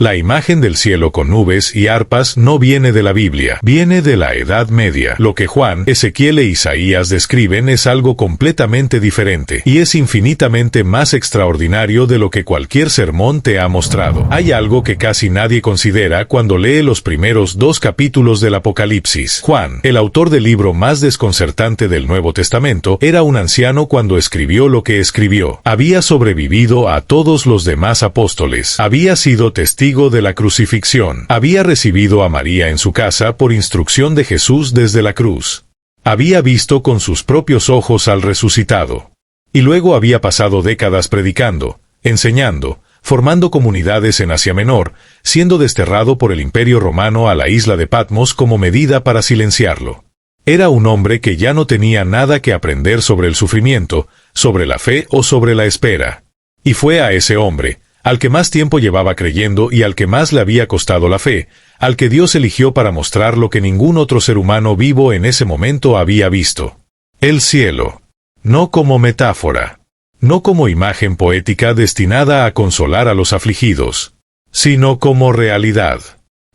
La imagen del cielo con nubes y arpas no viene de la Biblia, viene de la Edad Media. Lo que Juan, Ezequiel e Isaías describen es algo completamente diferente, y es infinitamente más extraordinario de lo que cualquier sermón te ha mostrado. Hay algo que casi nadie considera cuando lee los primeros 2 capítulos del Apocalipsis. Juan, el autor del libro más desconcertante del Nuevo Testamento, era un anciano cuando escribió lo que escribió. Había sobrevivido a todos los demás apóstoles. Había sido testigo de la crucifixión. Había recibido a María en su casa por instrucción de Jesús desde la cruz. Había visto con sus propios ojos al resucitado. Y luego había pasado décadas predicando, enseñando, formando comunidades en Asia Menor, siendo desterrado por el Imperio Romano a la isla de Patmos como medida para silenciarlo. Era un hombre que ya no tenía nada que aprender sobre el sufrimiento, sobre la fe o sobre la espera. Y fue a ese hombre, al que más tiempo llevaba creyendo y al que más le había costado la fe, al que Dios eligió para mostrar lo que ningún otro ser humano vivo en ese momento había visto. El cielo. No como metáfora. No como imagen poética destinada a consolar a los afligidos, sino como realidad,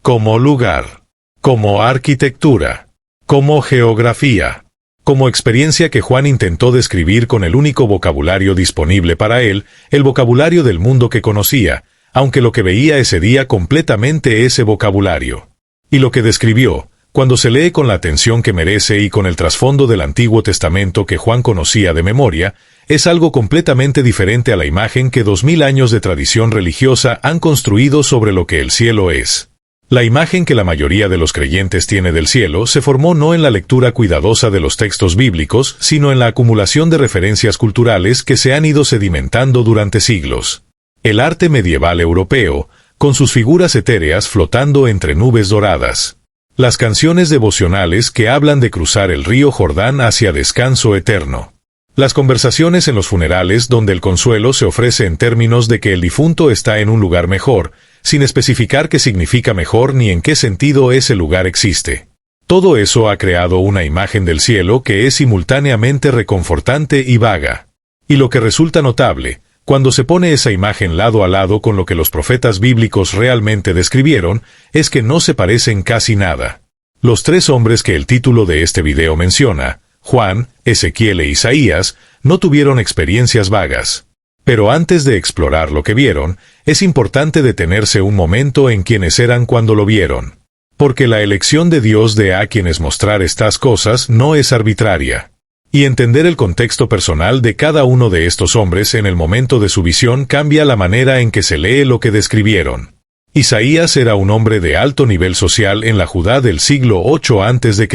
como lugar, como arquitectura, como geografía, como experiencia que Juan intentó describir con el único vocabulario disponible para él, el vocabulario del mundo que conocía, aunque lo que veía ese día completamente ese vocabulario. Y lo que describió, cuando se lee con la atención que merece y con el trasfondo del Antiguo Testamento que Juan conocía de memoria, es algo completamente diferente a la imagen que 2000 años de tradición religiosa han construido sobre lo que el cielo es. La imagen que la mayoría de los creyentes tiene del cielo se formó no en la lectura cuidadosa de los textos bíblicos, sino en la acumulación de referencias culturales que se han ido sedimentando durante siglos. El arte medieval europeo, con sus figuras etéreas flotando entre nubes doradas. Las canciones devocionales que hablan de cruzar el río Jordán hacia descanso eterno. Las conversaciones en los funerales donde el consuelo se ofrece en términos de que el difunto está en un lugar mejor, sin especificar qué significa mejor ni en qué sentido ese lugar existe. Todo eso ha creado una imagen del cielo que es simultáneamente reconfortante y vaga. Y lo que resulta notable, cuando se pone esa imagen lado a lado con lo que los profetas bíblicos realmente describieron, es que no se parecen casi nada. Los 3 hombres que el título de este video menciona, Juan, Ezequiel e Isaías, no tuvieron experiencias vagas. Pero antes de explorar lo que vieron, es importante detenerse un momento en quienes eran cuando lo vieron. Porque la elección de Dios de a quienes mostrar estas cosas no es arbitraria. Y entender el contexto personal de cada uno de estos hombres en el momento de su visión cambia la manera en que se lee lo que describieron. Isaías era un hombre de alto nivel social en la Judá del siglo 8 a.C.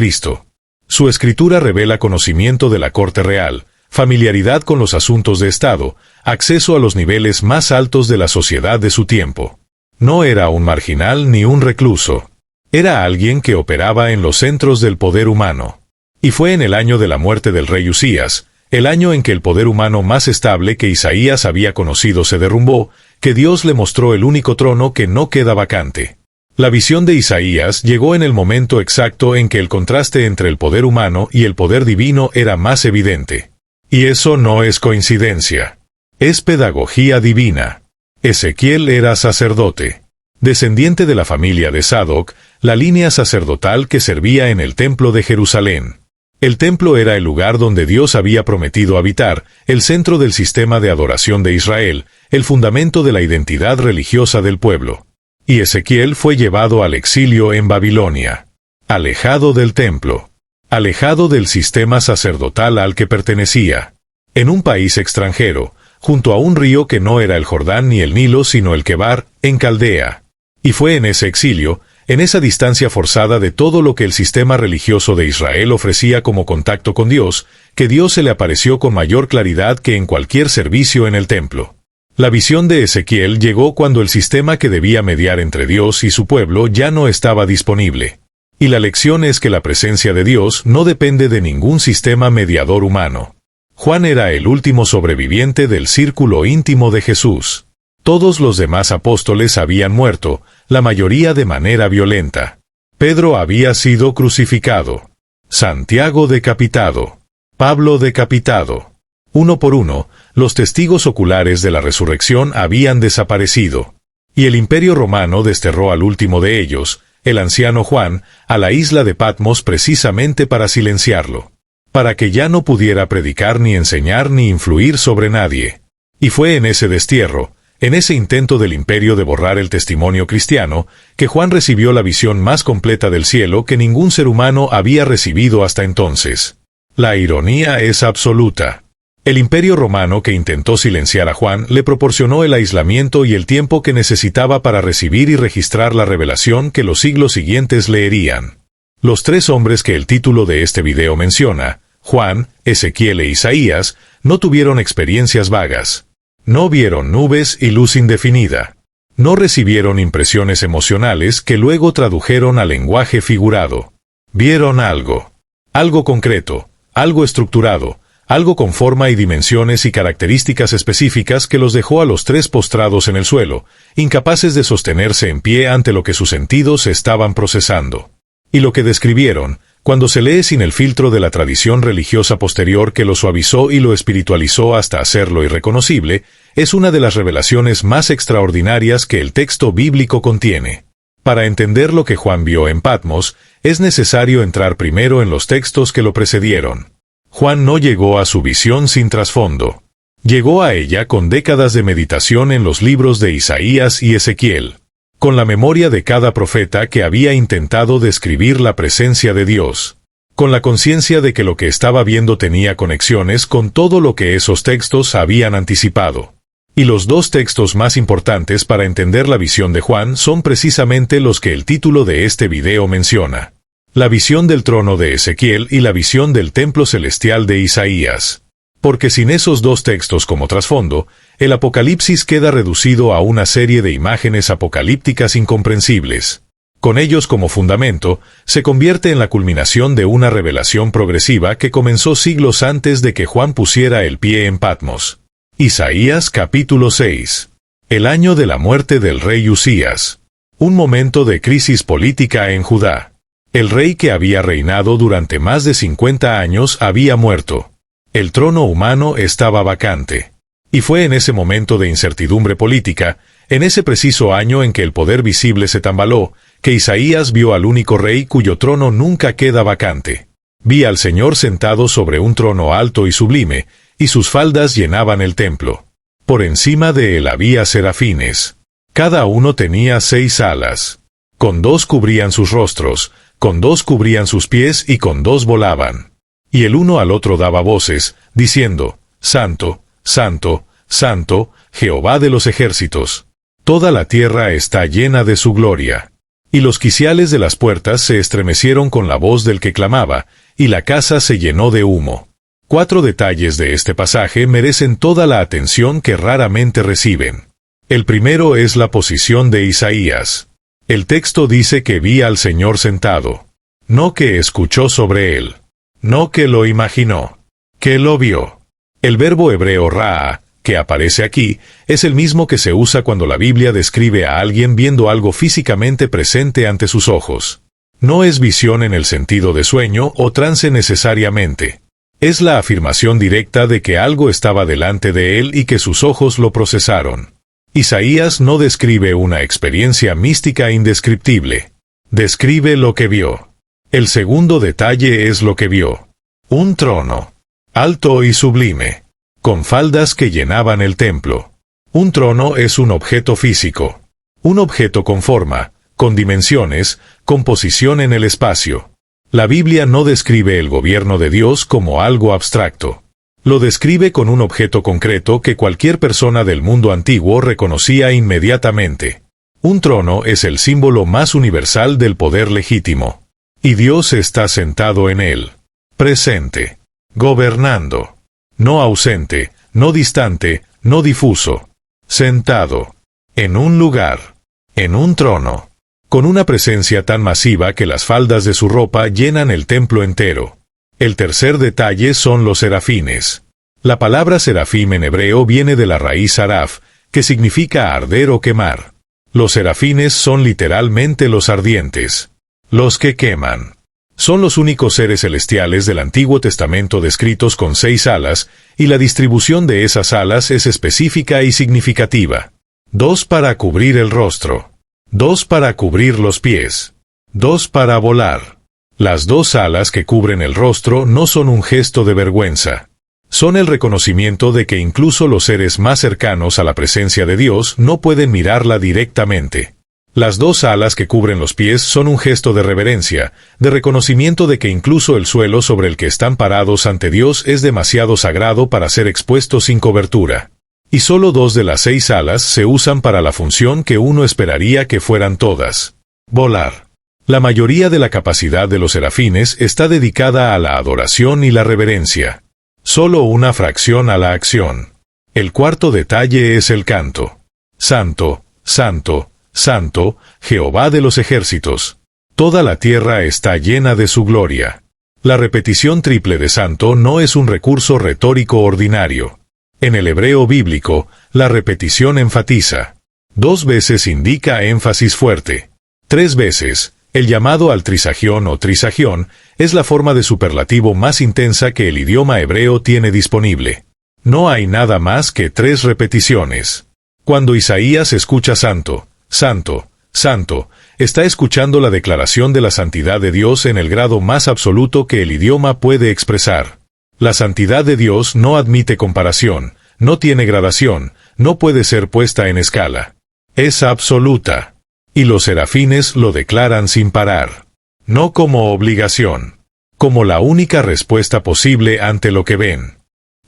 Su escritura revela conocimiento de la corte real, familiaridad con los asuntos de Estado, acceso a los niveles más altos de la sociedad de su tiempo. No era un marginal ni un recluso. Era alguien que operaba en los centros del poder humano. Y fue en el año de la muerte del rey Usías, el año en que el poder humano más estable que Isaías había conocido se derrumbó, que Dios le mostró el único trono que no queda vacante. La visión de Isaías llegó en el momento exacto en que el contraste entre el poder humano y el poder divino era más evidente. Y eso no es coincidencia. Es pedagogía divina. Ezequiel era sacerdote. Descendiente de la familia de Sadoc, la línea sacerdotal que servía en el templo de Jerusalén. El templo era el lugar donde Dios había prometido habitar, el centro del sistema de adoración de Israel, el fundamento de la identidad religiosa del pueblo. Y Ezequiel fue llevado al exilio en Babilonia. Alejado del templo. Alejado del sistema sacerdotal al que pertenecía. En un país extranjero, junto a un río que no era el Jordán ni el Nilo sino el Quebar, en Caldea. Y fue en ese exilio, en esa distancia forzada de todo lo que el sistema religioso de Israel ofrecía como contacto con Dios, que Dios se le apareció con mayor claridad que en cualquier servicio en el templo. La visión de Ezequiel llegó cuando el sistema que debía mediar entre Dios y su pueblo ya no estaba disponible. Y la lección es que la presencia de Dios no depende de ningún sistema mediador humano. Juan era el último sobreviviente del círculo íntimo de Jesús. Todos los demás apóstoles habían muerto, la mayoría de manera violenta. Pedro había sido crucificado. Santiago decapitado. Pablo decapitado. Uno por uno, los testigos oculares de la resurrección habían desaparecido. Y el Imperio Romano desterró al último de ellos, el anciano Juan, a la isla de Patmos precisamente para silenciarlo, para que ya no pudiera predicar ni enseñar ni influir sobre nadie. Y fue en ese destierro, en ese intento del imperio de borrar el testimonio cristiano, que Juan recibió la visión más completa del cielo que ningún ser humano había recibido hasta entonces. La ironía es absoluta. El Imperio Romano que intentó silenciar a Juan le proporcionó el aislamiento y el tiempo que necesitaba para recibir y registrar la revelación que los siglos siguientes leerían. Los tres hombres que el título de este video menciona, Juan, Ezequiel e Isaías, no tuvieron experiencias vagas. No vieron nubes y luz indefinida. No recibieron impresiones emocionales que luego tradujeron a lenguaje figurado. Vieron algo. Algo concreto, algo estructurado, algo con forma y dimensiones y características específicas que los dejó a los tres postrados en el suelo, incapaces de sostenerse en pie ante lo que sus sentidos estaban procesando. Y lo que describieron, cuando se lee sin el filtro de la tradición religiosa posterior que lo suavizó y lo espiritualizó hasta hacerlo irreconocible, es una de las revelaciones más extraordinarias que el texto bíblico contiene. Para entender lo que Juan vio en Patmos, es necesario entrar primero en los textos que lo precedieron. Juan no llegó a su visión sin trasfondo. Llegó a ella con décadas de meditación en los libros de Isaías y Ezequiel, con la memoria de cada profeta que había intentado describir la presencia de Dios, con la conciencia de que lo que estaba viendo tenía conexiones con todo lo que esos textos habían anticipado. Y los dos textos más importantes para entender la visión de Juan son precisamente los que el título de este video menciona: la visión del trono de Ezequiel y la visión del templo celestial de Isaías. Porque sin esos dos textos como trasfondo, el Apocalipsis queda reducido a una serie de imágenes apocalípticas incomprensibles. Con ellos como fundamento, se convierte en la culminación de una revelación progresiva que comenzó siglos antes de que Juan pusiera el pie en Patmos. Isaías capítulo 6. El año de la muerte del rey Usías. Un momento de crisis política en Judá. El rey que había reinado durante más de 50 años había muerto. El trono humano estaba vacante. Y fue en ese momento de incertidumbre política, en ese preciso año en que el poder visible se tambaló, que Isaías vio al único rey cuyo trono nunca queda vacante. Vi al Señor sentado sobre un trono alto y sublime, y sus faldas llenaban el templo. Por encima de él había serafines. Cada uno tenía 6 alas. Con 2 cubrían sus rostros, con 2 cubrían sus pies y con 2 volaban. Y el uno al otro daba voces, diciendo: Santo, Santo, Santo, Jehová de los ejércitos. Toda la tierra está llena de su gloria. Y los quiciales de las puertas se estremecieron con la voz del que clamaba, y la casa se llenó de humo. 4 detalles de este pasaje merecen toda la atención que raramente reciben. El primero es la posición de Isaías. El texto dice que vi al Señor sentado. No que escuchó sobre él. No que lo imaginó. Que lo vio. El verbo hebreo ra'a, que aparece aquí, es el mismo que se usa cuando la Biblia describe a alguien viendo algo físicamente presente ante sus ojos. No es visión en el sentido de sueño o trance necesariamente. Es la afirmación directa de que algo estaba delante de él y que sus ojos lo procesaron. Isaías no describe una experiencia mística indescriptible. Describe lo que vio. El segundo detalle es lo que vio. Un trono. Alto y sublime. Con faldas que llenaban el templo. Un trono es un objeto físico. Un objeto con forma, con dimensiones, con posición en el espacio. La Biblia no describe el gobierno de Dios como algo abstracto. Lo describe con un objeto concreto que cualquier persona del mundo antiguo reconocía inmediatamente. Un trono es el símbolo más universal del poder legítimo. Y Dios está sentado en él. Presente. Gobernando. No ausente, no distante, no difuso. Sentado. En un lugar. En un trono. Con una presencia tan masiva que las faldas de su ropa llenan el templo entero. El tercer detalle son los serafines. La palabra serafim en hebreo viene de la raíz saraf, que significa arder o quemar. Los serafines son literalmente los ardientes. Los que queman. Son los únicos seres celestiales del Antiguo Testamento descritos con 6 alas, y la distribución de esas alas es específica y significativa. 2 para cubrir el rostro, 2 para cubrir los pies, 2 para volar. Las 2 alas que cubren el rostro no son un gesto de vergüenza. Son el reconocimiento de que incluso los seres más cercanos a la presencia de Dios no pueden mirarla directamente. Las 2 alas que cubren los pies son un gesto de reverencia, de reconocimiento de que incluso el suelo sobre el que están parados ante Dios es demasiado sagrado para ser expuesto sin cobertura. Y solo 2 de las 6 alas se usan para la función que uno esperaría que fueran todas: volar. La mayoría de la capacidad de los serafines está dedicada a la adoración y la reverencia. Solo una fracción a la acción. El cuarto detalle es el canto. Santo, santo, santo, Jehová de los ejércitos. Toda la tierra está llena de su gloria. La repetición triple de santo no es un recurso retórico ordinario. En el hebreo bíblico, la repetición enfatiza. 2 veces indica énfasis fuerte. 3 veces, el llamado al trisagión o trisagión, es la forma de superlativo más intensa que el idioma hebreo tiene disponible. No hay nada más que 3 repeticiones. Cuando Isaías escucha santo, santo, santo, está escuchando la declaración de la santidad de Dios en el grado más absoluto que el idioma puede expresar. La santidad de Dios no admite comparación, no tiene gradación, no puede ser puesta en escala. Es absoluta. Y los serafines lo declaran sin parar. No como obligación. Como la única respuesta posible ante lo que ven.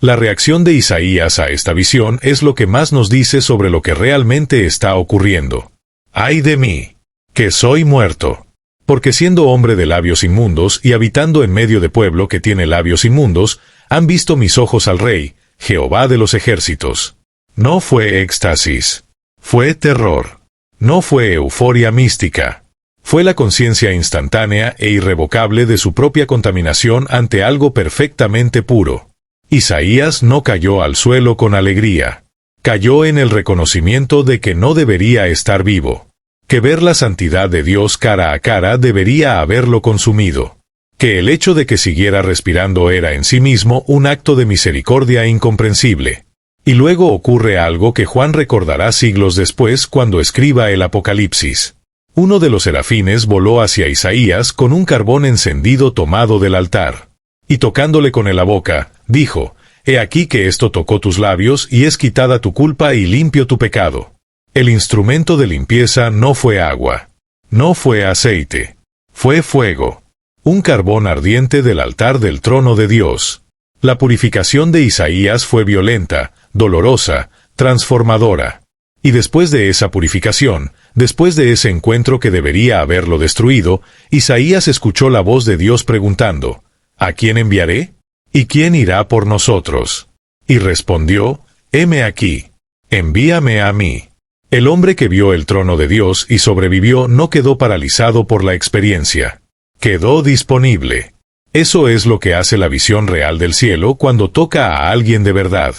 La reacción de Isaías a esta visión es lo que más nos dice sobre lo que realmente está ocurriendo. ¡Ay de mí! Que soy muerto. Porque siendo hombre de labios inmundos y habitando en medio de pueblo que tiene labios inmundos, han visto mis ojos al Rey, Jehová de los ejércitos. No fue éxtasis. Fue terror. No fue euforia mística. Fue la conciencia instantánea e irrevocable de su propia contaminación ante algo perfectamente puro. Isaías no cayó al suelo con alegría. Cayó en el reconocimiento de que no debería estar vivo. Que ver la santidad de Dios cara a cara debería haberlo consumido. Que el hecho de que siguiera respirando era en sí mismo un acto de misericordia incomprensible. Y luego ocurre algo que Juan recordará siglos después cuando escriba el Apocalipsis. Uno de los serafines voló hacia Isaías con un carbón encendido tomado del altar. Y tocándole con la boca, dijo: «He aquí que esto tocó tus labios y es quitada tu culpa y limpio tu pecado». El instrumento de limpieza no fue agua. No fue aceite. Fue fuego. Un carbón ardiente del altar del trono de Dios. La purificación de Isaías fue violenta, dolorosa, transformadora. Y después de esa purificación, después de ese encuentro que debería haberlo destruido, Isaías escuchó la voz de Dios preguntando: ¿A quién enviaré? ¿Y quién irá por nosotros? Y respondió: heme aquí. Envíame a mí. El hombre que vio el trono de Dios y sobrevivió no quedó paralizado por la experiencia. Quedó disponible. Eso es lo que hace la visión real del cielo cuando toca a alguien de verdad.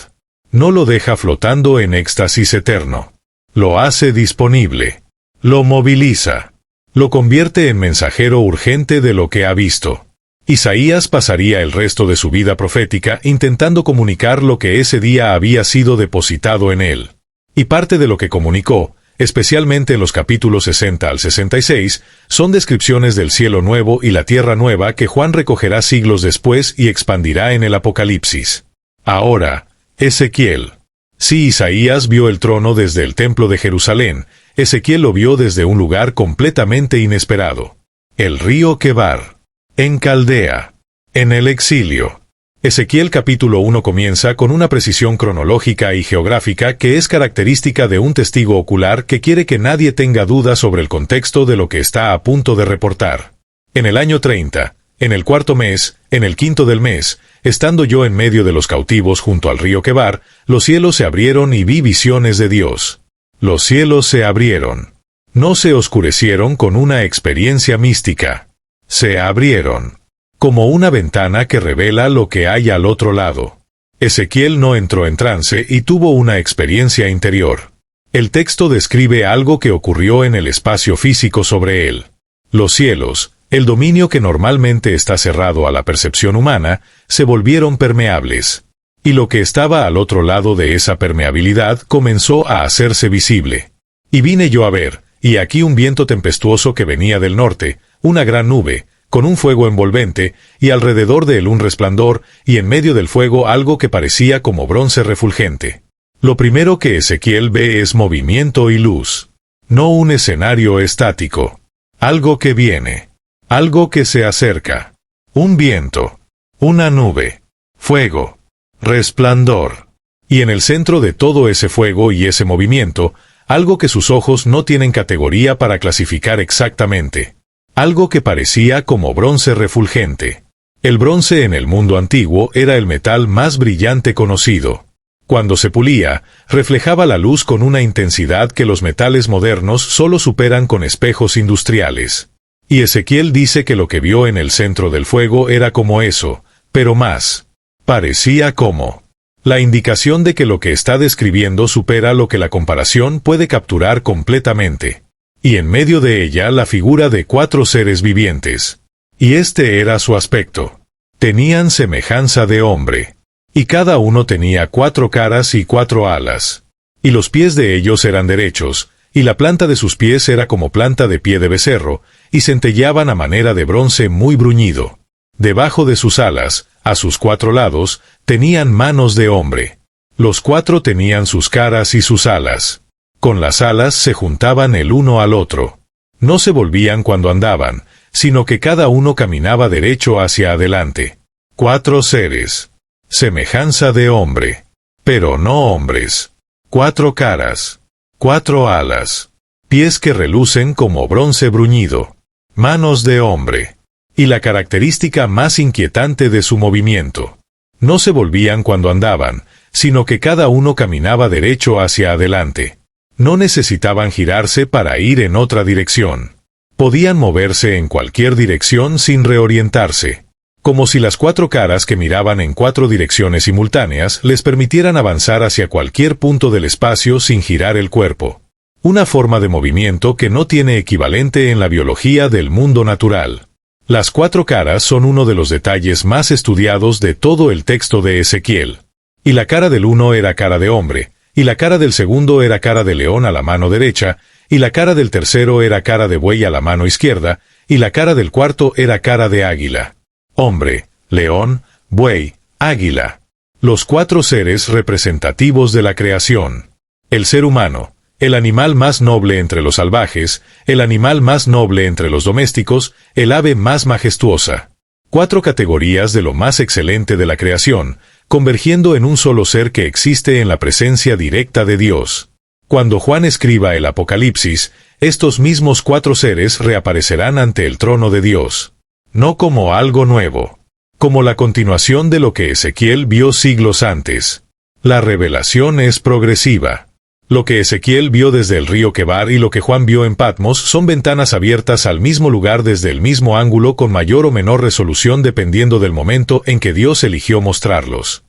No lo deja flotando en éxtasis eterno. Lo hace disponible. Lo moviliza. Lo convierte en mensajero urgente de lo que ha visto. Isaías pasaría el resto de su vida profética intentando comunicar lo que ese día había sido depositado en él. Y parte de lo que comunicó, especialmente en los capítulos 60 al 66, son descripciones del cielo nuevo y la tierra nueva que Juan recogerá siglos después y expandirá en el Apocalipsis. Ahora, Ezequiel. Si Isaías vio el trono desde el templo de Jerusalén, Ezequiel lo vio desde un lugar completamente inesperado. El río Quebar. En Caldea. En el exilio. Ezequiel capítulo 1 comienza con una precisión cronológica y geográfica que es característica de un testigo ocular que quiere que nadie tenga duda sobre el contexto de lo que está a punto de reportar. En el año 30, en el 4º mes, en el 5º del mes, estando yo en medio de los cautivos junto al río Quebar, los cielos se abrieron y vi visiones de Dios. Los cielos se abrieron. No se oscurecieron con una experiencia mística. Se abrieron. Como una ventana que revela lo que hay al otro lado. Ezequiel no entró en trance y tuvo una experiencia interior. El texto describe algo que ocurrió en el espacio físico sobre él. Los cielos, el dominio que normalmente está cerrado a la percepción humana, se volvieron permeables. Y lo que estaba al otro lado de esa permeabilidad comenzó a hacerse visible. Y vine yo a ver, y aquí un viento tempestuoso que venía del norte, una gran nube, con un fuego envolvente, y alrededor de él un resplandor, y en medio del fuego algo que parecía como bronce refulgente. Lo primero que Ezequiel ve es movimiento y luz. No un escenario estático. Algo que viene. Algo que se acerca. Un viento. Una nube. Fuego. Resplandor. Y en el centro de todo ese fuego y ese movimiento, algo que sus ojos no tienen categoría para clasificar exactamente. Algo que parecía como bronce refulgente. El bronce en el mundo antiguo era el metal más brillante conocido. Cuando se pulía, reflejaba la luz con una intensidad que los metales modernos solo superan con espejos industriales. Y Ezequiel dice que lo que vio en el centro del fuego era como eso, pero más. Parecía como la indicación de que lo que está describiendo supera lo que la comparación puede capturar completamente. Y en medio de ella la figura de 4 seres vivientes. Y este era su aspecto. Tenían semejanza de hombre. Y cada uno tenía 4 caras y 4 alas. Y los pies de ellos eran derechos, y la planta de sus pies era como planta de pie de becerro, y centelleaban a manera de bronce muy bruñido. Debajo de sus alas, a sus 4 lados, tenían manos de hombre. Los 4 tenían sus caras y sus alas. Con las alas se juntaban el uno al otro. No se volvían cuando andaban, sino que cada uno caminaba derecho hacia adelante. 4 seres. Semejanza de hombre. Pero no hombres. 4 caras. 4 alas. Pies que relucen como bronce bruñido. Manos de hombre. Y la característica más inquietante de su movimiento. No se volvían cuando andaban, sino que cada uno caminaba derecho hacia adelante. No necesitaban girarse para ir en otra dirección. Podían moverse en cualquier dirección sin reorientarse. Como si las 4 caras que miraban en 4 direcciones simultáneas les permitieran avanzar hacia cualquier punto del espacio sin girar el cuerpo. Una forma de movimiento que no tiene equivalente en la biología del mundo natural. Las 4 caras son uno de los detalles más estudiados de todo el texto de Ezequiel. Y la cara del uno era cara de hombre, y la cara del segundo era cara de león a la mano derecha, y la cara del tercero era cara de buey a la mano izquierda, y la cara del cuarto era cara de águila. Hombre, león, buey, águila. Los 4 seres representativos de la creación. El ser humano, el animal más noble entre los salvajes, el animal más noble entre los domésticos, el ave más majestuosa. 4 categorías de lo más excelente de la creación, convergiendo en un solo ser que existe en la presencia directa de Dios. Cuando Juan escriba el Apocalipsis, estos mismos 4 seres reaparecerán ante el trono de Dios. No como algo nuevo, como la continuación de lo que Ezequiel vio siglos antes. La revelación es progresiva. Lo que Ezequiel vio desde el río Quebar y lo que Juan vio en Patmos son ventanas abiertas al mismo lugar desde el mismo ángulo con mayor o menor resolución dependiendo del momento en que Dios eligió mostrarlos.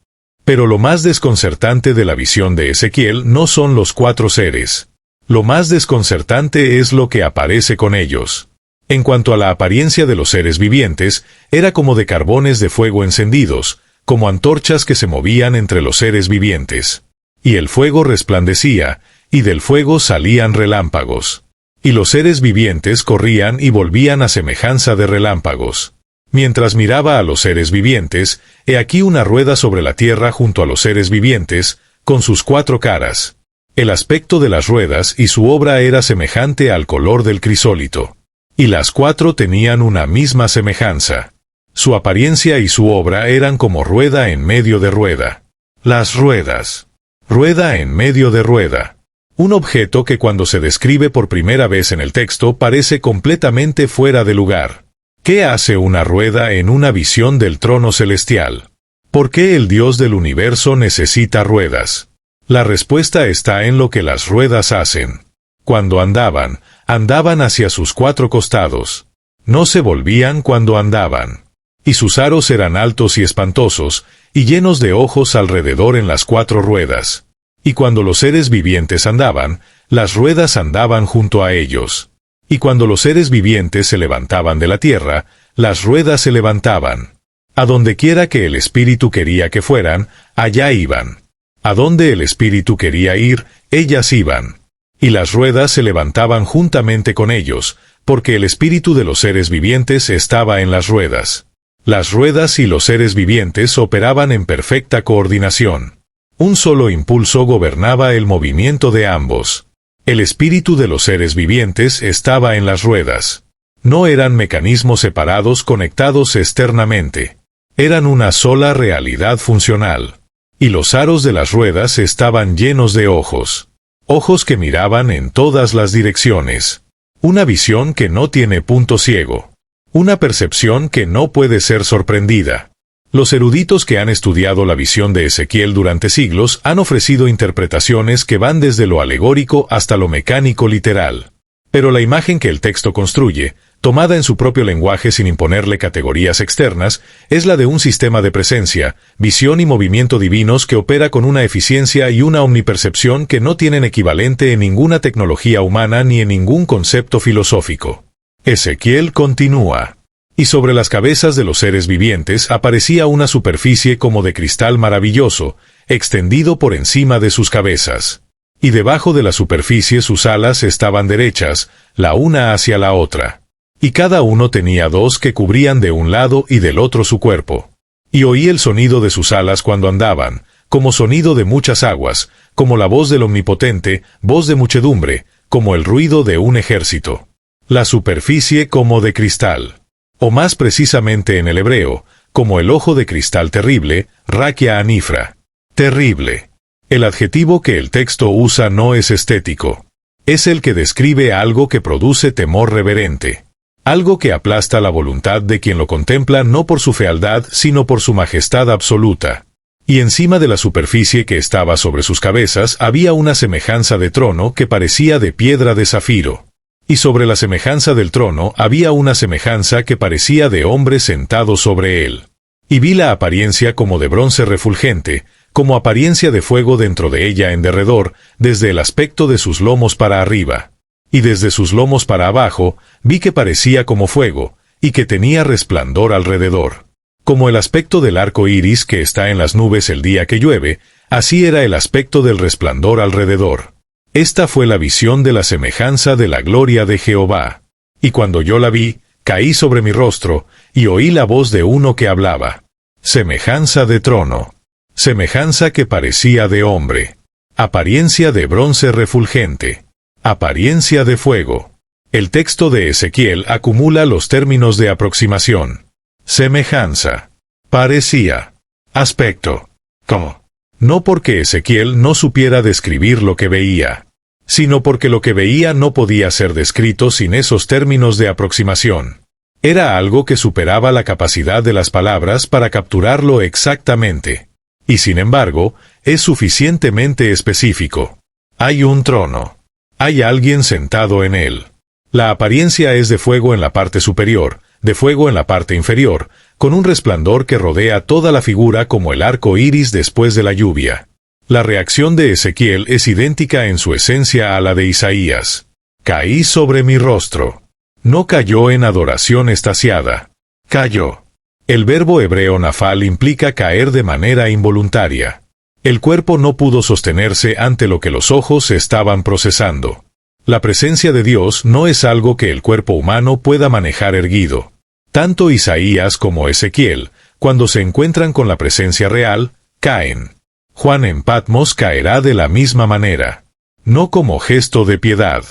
Pero lo más desconcertante de la visión de Ezequiel no son los 4 seres. Lo más desconcertante es lo que aparece con ellos. En cuanto a la apariencia de los seres vivientes, era como de carbones de fuego encendidos, como antorchas que se movían entre los seres vivientes. Y el fuego resplandecía, y del fuego salían relámpagos. Y los seres vivientes corrían y volvían a semejanza de relámpagos. Mientras miraba a los seres vivientes, he aquí una rueda sobre la tierra junto a los seres vivientes, con sus 4 caras. El aspecto de las ruedas y su obra era semejante al color del crisólito. Y las 4 tenían una misma semejanza. Su apariencia y su obra eran como rueda en medio de rueda. Las ruedas. Rueda en medio de rueda. Un objeto que cuando se describe por primera vez en el texto parece completamente fuera de lugar. ¿Qué hace una rueda en una visión del trono celestial? ¿Por qué el Dios del universo necesita ruedas? La respuesta está en lo que las ruedas hacen. Cuando andaban, andaban hacia sus 4 costados. No se volvían cuando andaban. Y sus aros eran altos y espantosos, y llenos de ojos alrededor en las 4 ruedas. Y cuando los seres vivientes andaban, las ruedas andaban junto a ellos. Y cuando los seres vivientes se levantaban de la tierra, las ruedas se levantaban. A donde quiera que el Espíritu quería que fueran, allá iban. A donde el espíritu quería ir, ellas iban. Y las ruedas se levantaban juntamente con ellos, porque el espíritu de los seres vivientes estaba en las ruedas. Las ruedas y los seres vivientes operaban en perfecta coordinación. Un solo impulso gobernaba el movimiento de ambos. El espíritu de los seres vivientes estaba en las ruedas. No eran mecanismos separados conectados externamente. Eran una sola realidad funcional. Y los aros de las ruedas estaban llenos de ojos. Ojos que miraban en todas las direcciones. Una visión que no tiene punto ciego. Una percepción que no puede ser sorprendida. Los eruditos que han estudiado la visión de Ezequiel durante siglos han ofrecido interpretaciones que van desde lo alegórico hasta lo mecánico literal. Pero la imagen que el texto construye, tomada en su propio lenguaje sin imponerle categorías externas, es la de un sistema de presencia, visión y movimiento divinos que opera con una eficiencia y una omnipercepción que no tienen equivalente en ninguna tecnología humana ni en ningún concepto filosófico. Ezequiel continúa. Y sobre las cabezas de los seres vivientes aparecía una superficie como de cristal maravilloso, extendido por encima de sus cabezas. Y debajo de la superficie sus alas estaban derechas, la una hacia la otra. Y cada uno tenía dos que cubrían de un lado y del otro su cuerpo. Y oí el sonido de sus alas cuando andaban, como sonido de muchas aguas, como la voz del Omnipotente, voz de muchedumbre, como el ruido de un ejército. La superficie como de cristal. O más precisamente en el hebreo, como el ojo de cristal terrible, raquia anifra. Terrible. El adjetivo que el texto usa no es estético. Es el que describe algo que produce temor reverente. Algo que aplasta la voluntad de quien lo contempla no por su fealdad, sino por su majestad absoluta. Y encima de la superficie que estaba sobre sus cabezas había una semejanza de trono que parecía de piedra de zafiro. Y sobre la semejanza del trono había una semejanza que parecía de hombre sentado sobre él. Y vi la apariencia como de bronce refulgente, como apariencia de fuego dentro de ella en derredor, desde el aspecto de sus lomos para arriba. Y desde sus lomos para abajo, vi que parecía como fuego, y que tenía resplandor alrededor. Como el aspecto del arco iris que está en las nubes el día que llueve, así era el aspecto del resplandor alrededor. Esta fue la visión de la semejanza de la gloria de Jehová. Y cuando yo la vi, caí sobre mi rostro, y oí la voz de uno que hablaba. Semejanza de trono. Semejanza que parecía de hombre. Apariencia de bronce refulgente. Apariencia de fuego. El texto de Ezequiel acumula los términos de aproximación. Semejanza. Parecía. Aspecto. ¿Cómo? No porque Ezequiel no supiera describir lo que veía, sino porque lo que veía no podía ser descrito sin esos términos de aproximación. Era algo que superaba la capacidad de las palabras para capturarlo exactamente. Y sin embargo, es suficientemente específico. Hay un trono. Hay alguien sentado en él. La apariencia es de fuego en la parte superior, de fuego en la parte inferior, con un resplandor que rodea toda la figura como el arco iris después de la lluvia. La reacción de Ezequiel es idéntica en su esencia a la de Isaías. Caí sobre mi rostro. No cayó en adoración extasiada. Cayó. El verbo hebreo nafal implica caer de manera involuntaria. El cuerpo no pudo sostenerse ante lo que los ojos estaban procesando. La presencia de Dios no es algo que el cuerpo humano pueda manejar erguido. Tanto Isaías como Ezequiel, cuando se encuentran con la presencia real, caen. Juan en Patmos caerá de la misma manera. No como gesto de piedad.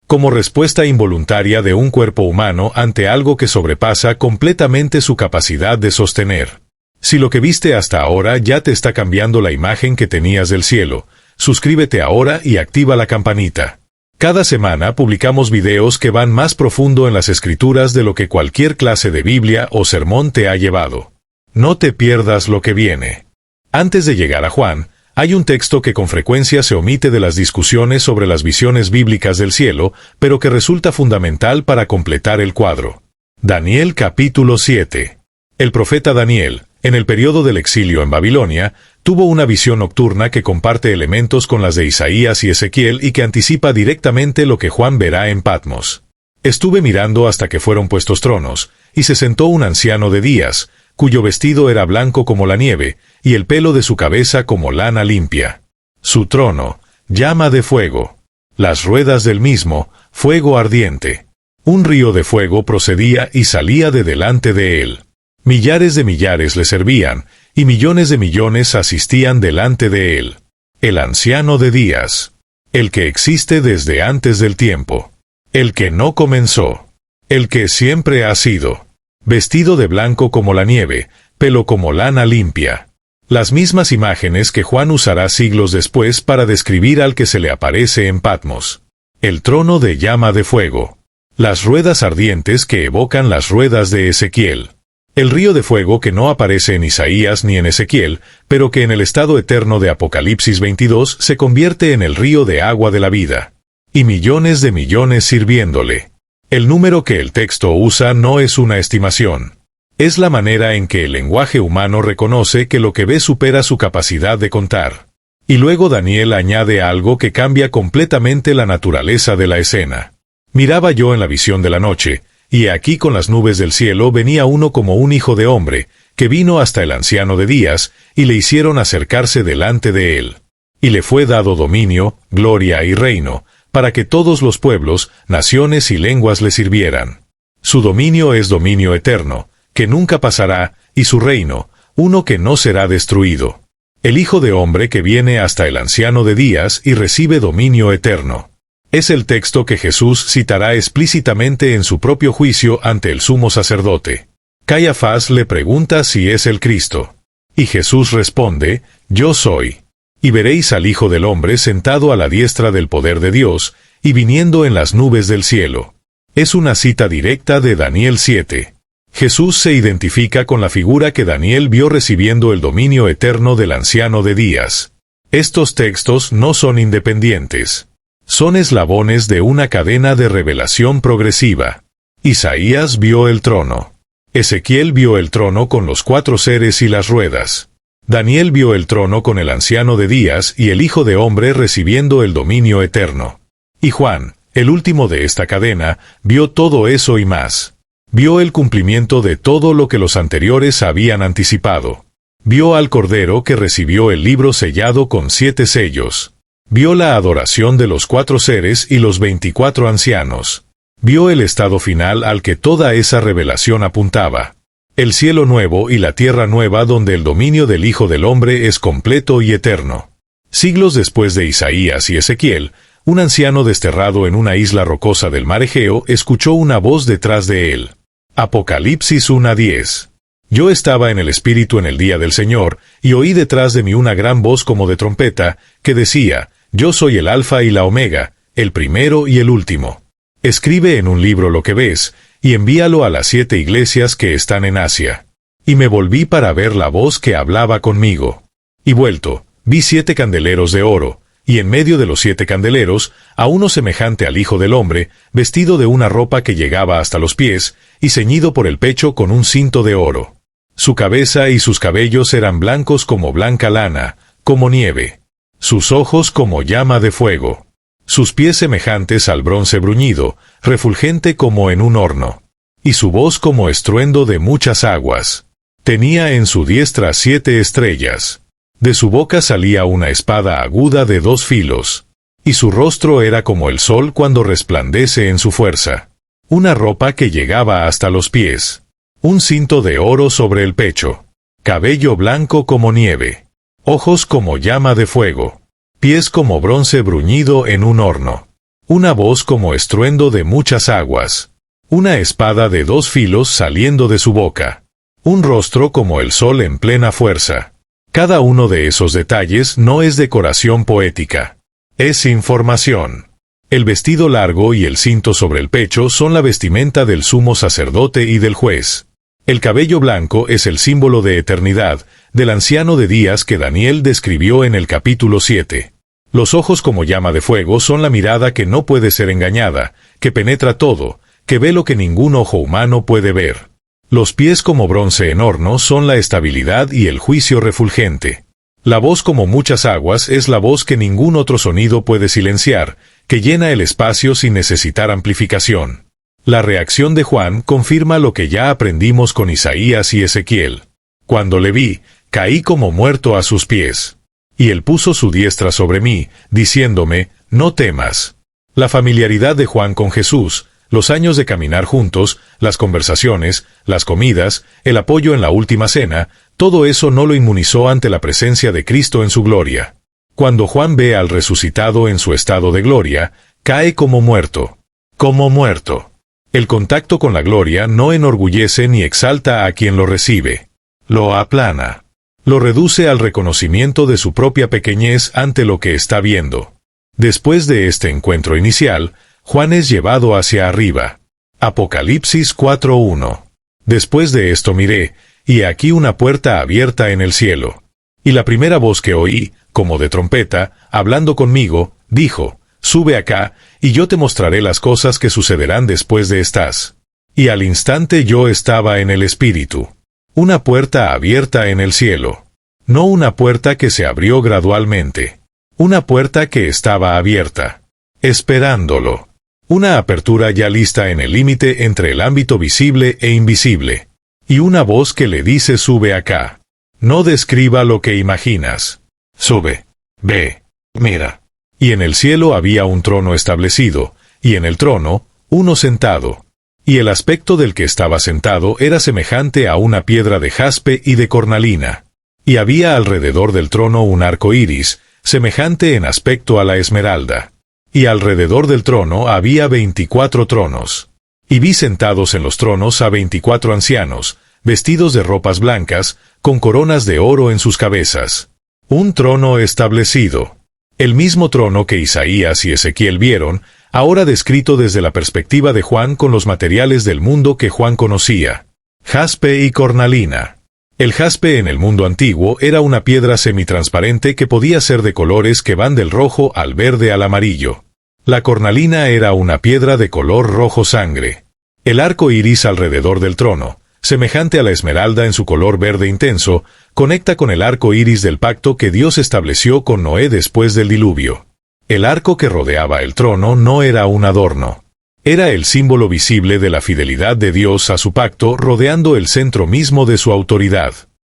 Como respuesta involuntaria de un cuerpo humano ante algo que sobrepasa completamente su capacidad de sostener. Si lo que viste hasta ahora ya te está cambiando la imagen que tenías del cielo, suscríbete ahora y activa la campanita. Cada semana publicamos videos que van más profundo en las escrituras de lo que cualquier clase de Biblia o sermón te ha llevado. No te pierdas lo que viene. Antes de llegar a Juan, hay un texto que con frecuencia se omite de las discusiones sobre las visiones bíblicas del cielo, pero que resulta fundamental para completar el cuadro. Daniel capítulo 7. El profeta Daniel, en el periodo del exilio en Babilonia, tuvo una visión nocturna que comparte elementos con las de Isaías y Ezequiel y que anticipa directamente lo que Juan verá en Patmos. Estuve mirando hasta que fueron puestos tronos, y se sentó un anciano de días, cuyo vestido era blanco como la nieve, y el pelo de su cabeza como lana limpia. Su trono, llama de fuego. Las ruedas del mismo, fuego ardiente. Un río de fuego procedía y salía de delante de él. Millares de millares le servían, y millones de millones asistían delante de él. El anciano de días. El que existe desde antes del tiempo. El que no comenzó. El que siempre ha sido. Vestido de blanco como la nieve, pelo como lana limpia. Las mismas imágenes que Juan usará siglos después para describir al que se le aparece en Patmos. El trono de llama de fuego. Las ruedas ardientes que evocan las ruedas de Ezequiel. El río de fuego que no aparece en Isaías ni en Ezequiel, pero que en el estado eterno de Apocalipsis 22 se convierte en el río de agua de la vida. Y millones de millones sirviéndole. El número que el texto usa no es una estimación. Es la manera en que el lenguaje humano reconoce que lo que ve supera su capacidad de contar. Y luego Daniel añade algo que cambia completamente la naturaleza de la escena. Miraba yo en la visión de la noche, y aquí con las nubes del cielo venía uno como un hijo de hombre, que vino hasta el anciano de días, y le hicieron acercarse delante de él. Y le fue dado dominio, gloria y reino, para que todos los pueblos, naciones y lenguas le sirvieran. Su dominio es dominio eterno, que nunca pasará, y su reino, uno que no será destruido. El Hijo de Hombre que viene hasta el anciano de días y recibe dominio eterno. Es el texto que Jesús citará explícitamente en su propio juicio ante el sumo sacerdote. Caifás le pregunta si es el Cristo. Y Jesús responde, yo soy. Y veréis al Hijo del Hombre sentado a la diestra del poder de Dios, y viniendo en las nubes del cielo. Es una cita directa de Daniel 7. Jesús se identifica con la figura que Daniel vio recibiendo el dominio eterno del anciano de días. Estos textos no son independientes. Son eslabones de una cadena de revelación progresiva. Isaías vio el trono. Ezequiel vio el trono con los 4 seres y las ruedas. Daniel vio el trono con el anciano de días y el Hijo de Hombre recibiendo el dominio eterno. Y Juan, el último de esta cadena, vio todo eso y más. Vio el cumplimiento de todo lo que los anteriores habían anticipado. Vio al Cordero que recibió el libro sellado con 7 sellos. Vio la adoración de los 4 seres y los 24 ancianos. Vio el estado final al que toda esa revelación apuntaba. El cielo nuevo y la tierra nueva donde el dominio del Hijo del Hombre es completo y eterno. Siglos después de Isaías y Ezequiel, un anciano desterrado en una isla rocosa del mar Egeo escuchó una voz detrás de él. Apocalipsis 1:10. Yo estaba en el Espíritu en el día del Señor, y oí detrás de mí una gran voz como de trompeta, que decía, yo soy el Alfa y la Omega, el primero y el último. Escribe en un libro lo que ves, y envíalo a las 7 iglesias que están en Asia. Y me volví para ver la voz que hablaba conmigo. Y vuelto, vi 7 candeleros de oro, y en medio de los 7 candeleros, a uno semejante al Hijo del Hombre, vestido de una ropa que llegaba hasta los pies, y ceñido por el pecho con un cinto de oro. Su cabeza y sus cabellos eran blancos como blanca lana, como nieve. Sus ojos como llama de fuego. Sus pies semejantes al bronce bruñido, refulgente como en un horno. Y su voz como estruendo de muchas aguas. Tenía en su diestra 7 estrellas. De su boca salía una espada aguda de 2 filos. Y su rostro era como el sol cuando resplandece en su fuerza. Una ropa que llegaba hasta los pies. Un cinto de oro sobre el pecho. Cabello blanco como nieve. Ojos como llama de fuego. Pies como bronce bruñido en un horno. Una voz como estruendo de muchas aguas. Una espada de 2 filos saliendo de su boca. Un rostro como el sol en plena fuerza. Cada uno de esos detalles no es decoración poética. Es información. El vestido largo y el cinto sobre el pecho son la vestimenta del sumo sacerdote y del juez. El cabello blanco es el símbolo de eternidad, del anciano de días que Daniel describió en el capítulo 7. Los ojos como llama de fuego son la mirada que no puede ser engañada, que penetra todo, que ve lo que ningún ojo humano puede ver. Los pies como bronce en horno son la estabilidad y el juicio refulgente. La voz como muchas aguas es la voz que ningún otro sonido puede silenciar, que llena el espacio sin necesitar amplificación. La reacción de Juan confirma lo que ya aprendimos con Isaías y Ezequiel. Cuando le vi, caí como muerto a sus pies. Y él puso su diestra sobre mí, diciéndome, no temas. La familiaridad de Juan con Jesús, los años de caminar juntos, las conversaciones, las comidas, el apoyo en la última cena, todo eso no lo inmunizó ante la presencia de Cristo en su gloria. Cuando Juan ve al resucitado en su estado de gloria, cae como muerto. Como muerto. El contacto con la gloria no enorgullece ni exalta a quien lo recibe. Lo aplana. Lo reduce al reconocimiento de su propia pequeñez ante lo que está viendo. Después de este encuentro inicial, Juan es llevado hacia arriba. Apocalipsis 4:1. Después de esto miré, y aquí una puerta abierta en el cielo. Y la primera voz que oí, como de trompeta, hablando conmigo, dijo, sube acá, y yo te mostraré las cosas que sucederán después de estas. Y al instante yo estaba en el Espíritu. Una puerta abierta en el cielo. No una puerta que se abrió gradualmente. Una puerta que estaba abierta. Esperándolo. Una apertura ya lista en el límite entre el ámbito visible e invisible. Y una voz que le dice sube acá. No describa lo que imaginas. Sube. Ve. Mira. Y en el cielo había un trono establecido, y en el trono, uno sentado. Y el aspecto del que estaba sentado era semejante a una piedra de jaspe y de cornalina. Y había alrededor del trono un arco iris, semejante en aspecto a la esmeralda. Y alrededor del trono había 24 tronos. Y vi sentados en los tronos a 24 ancianos, vestidos de ropas blancas, con coronas de oro en sus cabezas. Un trono establecido. El mismo trono que Isaías y Ezequiel vieron, ahora descrito desde la perspectiva de Juan con los materiales del mundo que Juan conocía. Jaspe y cornalina. El jaspe en el mundo antiguo era una piedra semitransparente que podía ser de colores que van del rojo al verde al amarillo. La cornalina era una piedra de color rojo sangre. El arco iris alrededor del trono, semejante a la esmeralda en su color verde intenso, conecta con el arco iris del pacto que Dios estableció con Noé después del diluvio. El arco que rodeaba el trono no era un adorno. Era el símbolo visible de la fidelidad de Dios a su pacto rodeando el centro mismo de su autoridad.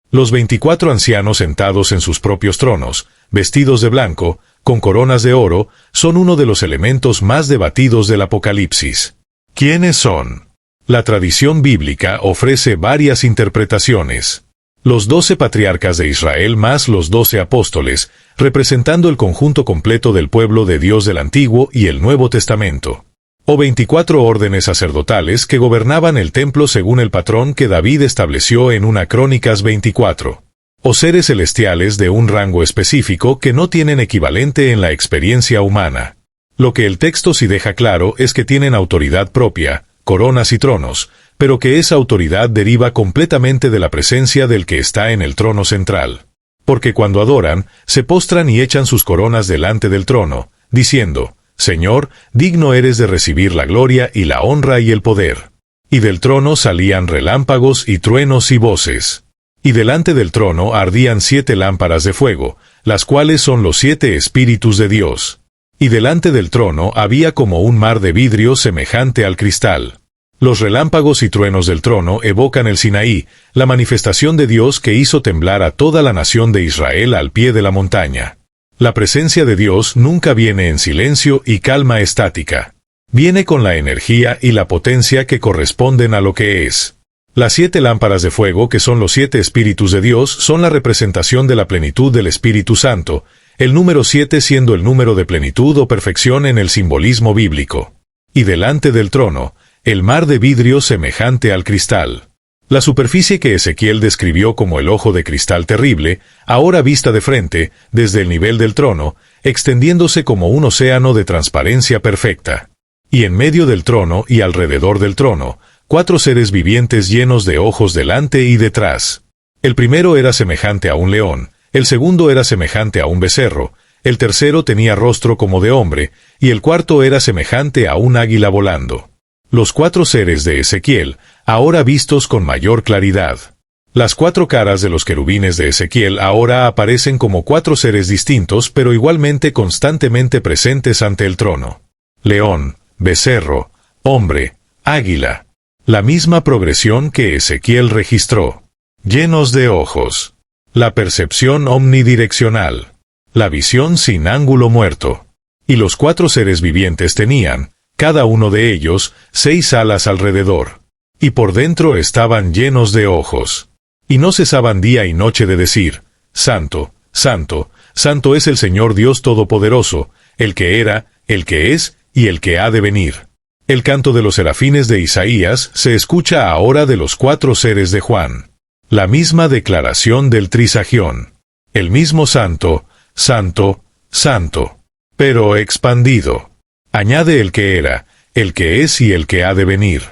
Los 24 ancianos sentados en sus propios tronos, vestidos de blanco, con coronas de oro, son uno de los elementos más debatidos del Apocalipsis. ¿Quiénes son? La tradición bíblica ofrece varias interpretaciones. Los 12 patriarcas de Israel más los 12 apóstoles, representando el conjunto completo del pueblo de Dios del Antiguo y el Nuevo Testamento. O 24 órdenes sacerdotales que gobernaban el templo según el patrón que David estableció en una Crónicas 24. O seres celestiales de un rango específico que no tienen equivalente en la experiencia humana. Lo que el texto sí deja claro es que tienen autoridad propia, coronas y tronos, pero que esa autoridad deriva completamente de la presencia del que está en el trono central. Porque cuando adoran, se postran y echan sus coronas delante del trono, diciendo, Señor, digno eres de recibir la gloria y la honra y el poder. Y del trono salían relámpagos y truenos y voces. Y delante del trono ardían 7 lámparas de fuego, las cuales son los 7 espíritus de Dios. Y delante del trono había como un mar de vidrio semejante al cristal. Los relámpagos y truenos del trono evocan el Sinaí, la manifestación de Dios que hizo temblar a toda la nación de Israel al pie de la montaña. La presencia de Dios nunca viene en silencio y calma estática. Viene con la energía y la potencia que corresponden a lo que es. Las 7 lámparas de fuego, que son los 7 espíritus de Dios, son la representación de la plenitud del Espíritu Santo, el número 7 siendo el número de plenitud o perfección en el simbolismo bíblico. Y delante del trono, el mar de vidrio semejante al cristal. La superficie que Ezequiel describió como el ojo de cristal terrible, ahora vista de frente, desde el nivel del trono, extendiéndose como un océano de transparencia perfecta. Y en medio del trono y alrededor del trono, 4 seres vivientes llenos de ojos delante y detrás. El primero era semejante a un león, el segundo era semejante a un becerro, el tercero tenía rostro como de hombre, y el cuarto era semejante a un águila volando. Los 4 seres de Ezequiel, ahora vistos con mayor claridad. Las 4 caras de los querubines de Ezequiel ahora aparecen como 4 seres distintos pero igualmente constantemente presentes ante el trono. León, becerro, hombre, águila. La misma progresión que Ezequiel registró. Llenos de ojos. La percepción omnidireccional. La visión sin ángulo muerto. Y los 4 seres vivientes tenían, cada uno de ellos, 6 alas alrededor. Y por dentro estaban llenos de ojos. Y no cesaban día y noche de decir, Santo, Santo, Santo es el Señor Dios Todopoderoso, el que era, el que es, y el que ha de venir. El canto de los serafines de Isaías se escucha ahora de los 4 seres de Juan. La misma declaración del Trisagión. El mismo Santo, Santo, Santo. Pero expandido. Añade el que era, el que es y el que ha de venir.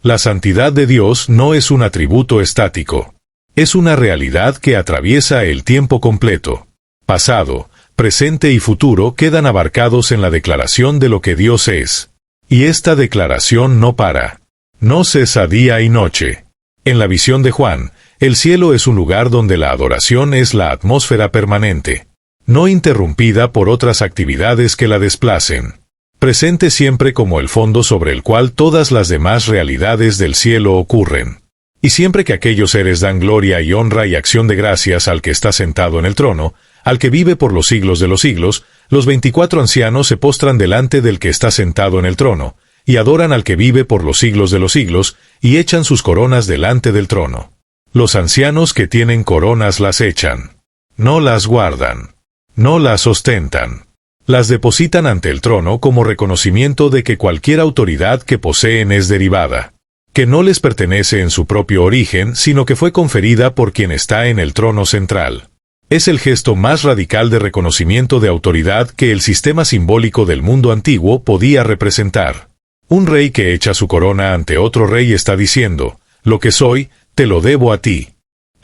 La santidad de Dios no es un atributo estático. Es una realidad que atraviesa el tiempo completo. Pasado, presente y futuro quedan abarcados en la declaración de lo que Dios es. Y esta declaración no para. No cesa día y noche. En la visión de Juan, el cielo es un lugar donde la adoración es la atmósfera permanente, no interrumpida por otras actividades que la desplacen. Presente siempre como el fondo sobre el cual todas las demás realidades del cielo ocurren. Y siempre que aquellos seres dan gloria y honra y acción de gracias al que está sentado en el trono, al que vive por los siglos de los siglos, los 24 ancianos se postran delante del que está sentado en el trono, y adoran al que vive por los siglos de los siglos, y echan sus coronas delante del trono. Los ancianos que tienen coronas las echan. No las guardan. No las ostentan. Las depositan ante el trono como reconocimiento de que cualquier autoridad que poseen es derivada, que no les pertenece en su propio origen, sino que fue conferida por quien está en el trono central. Es el gesto más radical de reconocimiento de autoridad que el sistema simbólico del mundo antiguo podía representar. Un rey que echa su corona ante otro rey está diciendo, lo que soy, te lo debo a ti.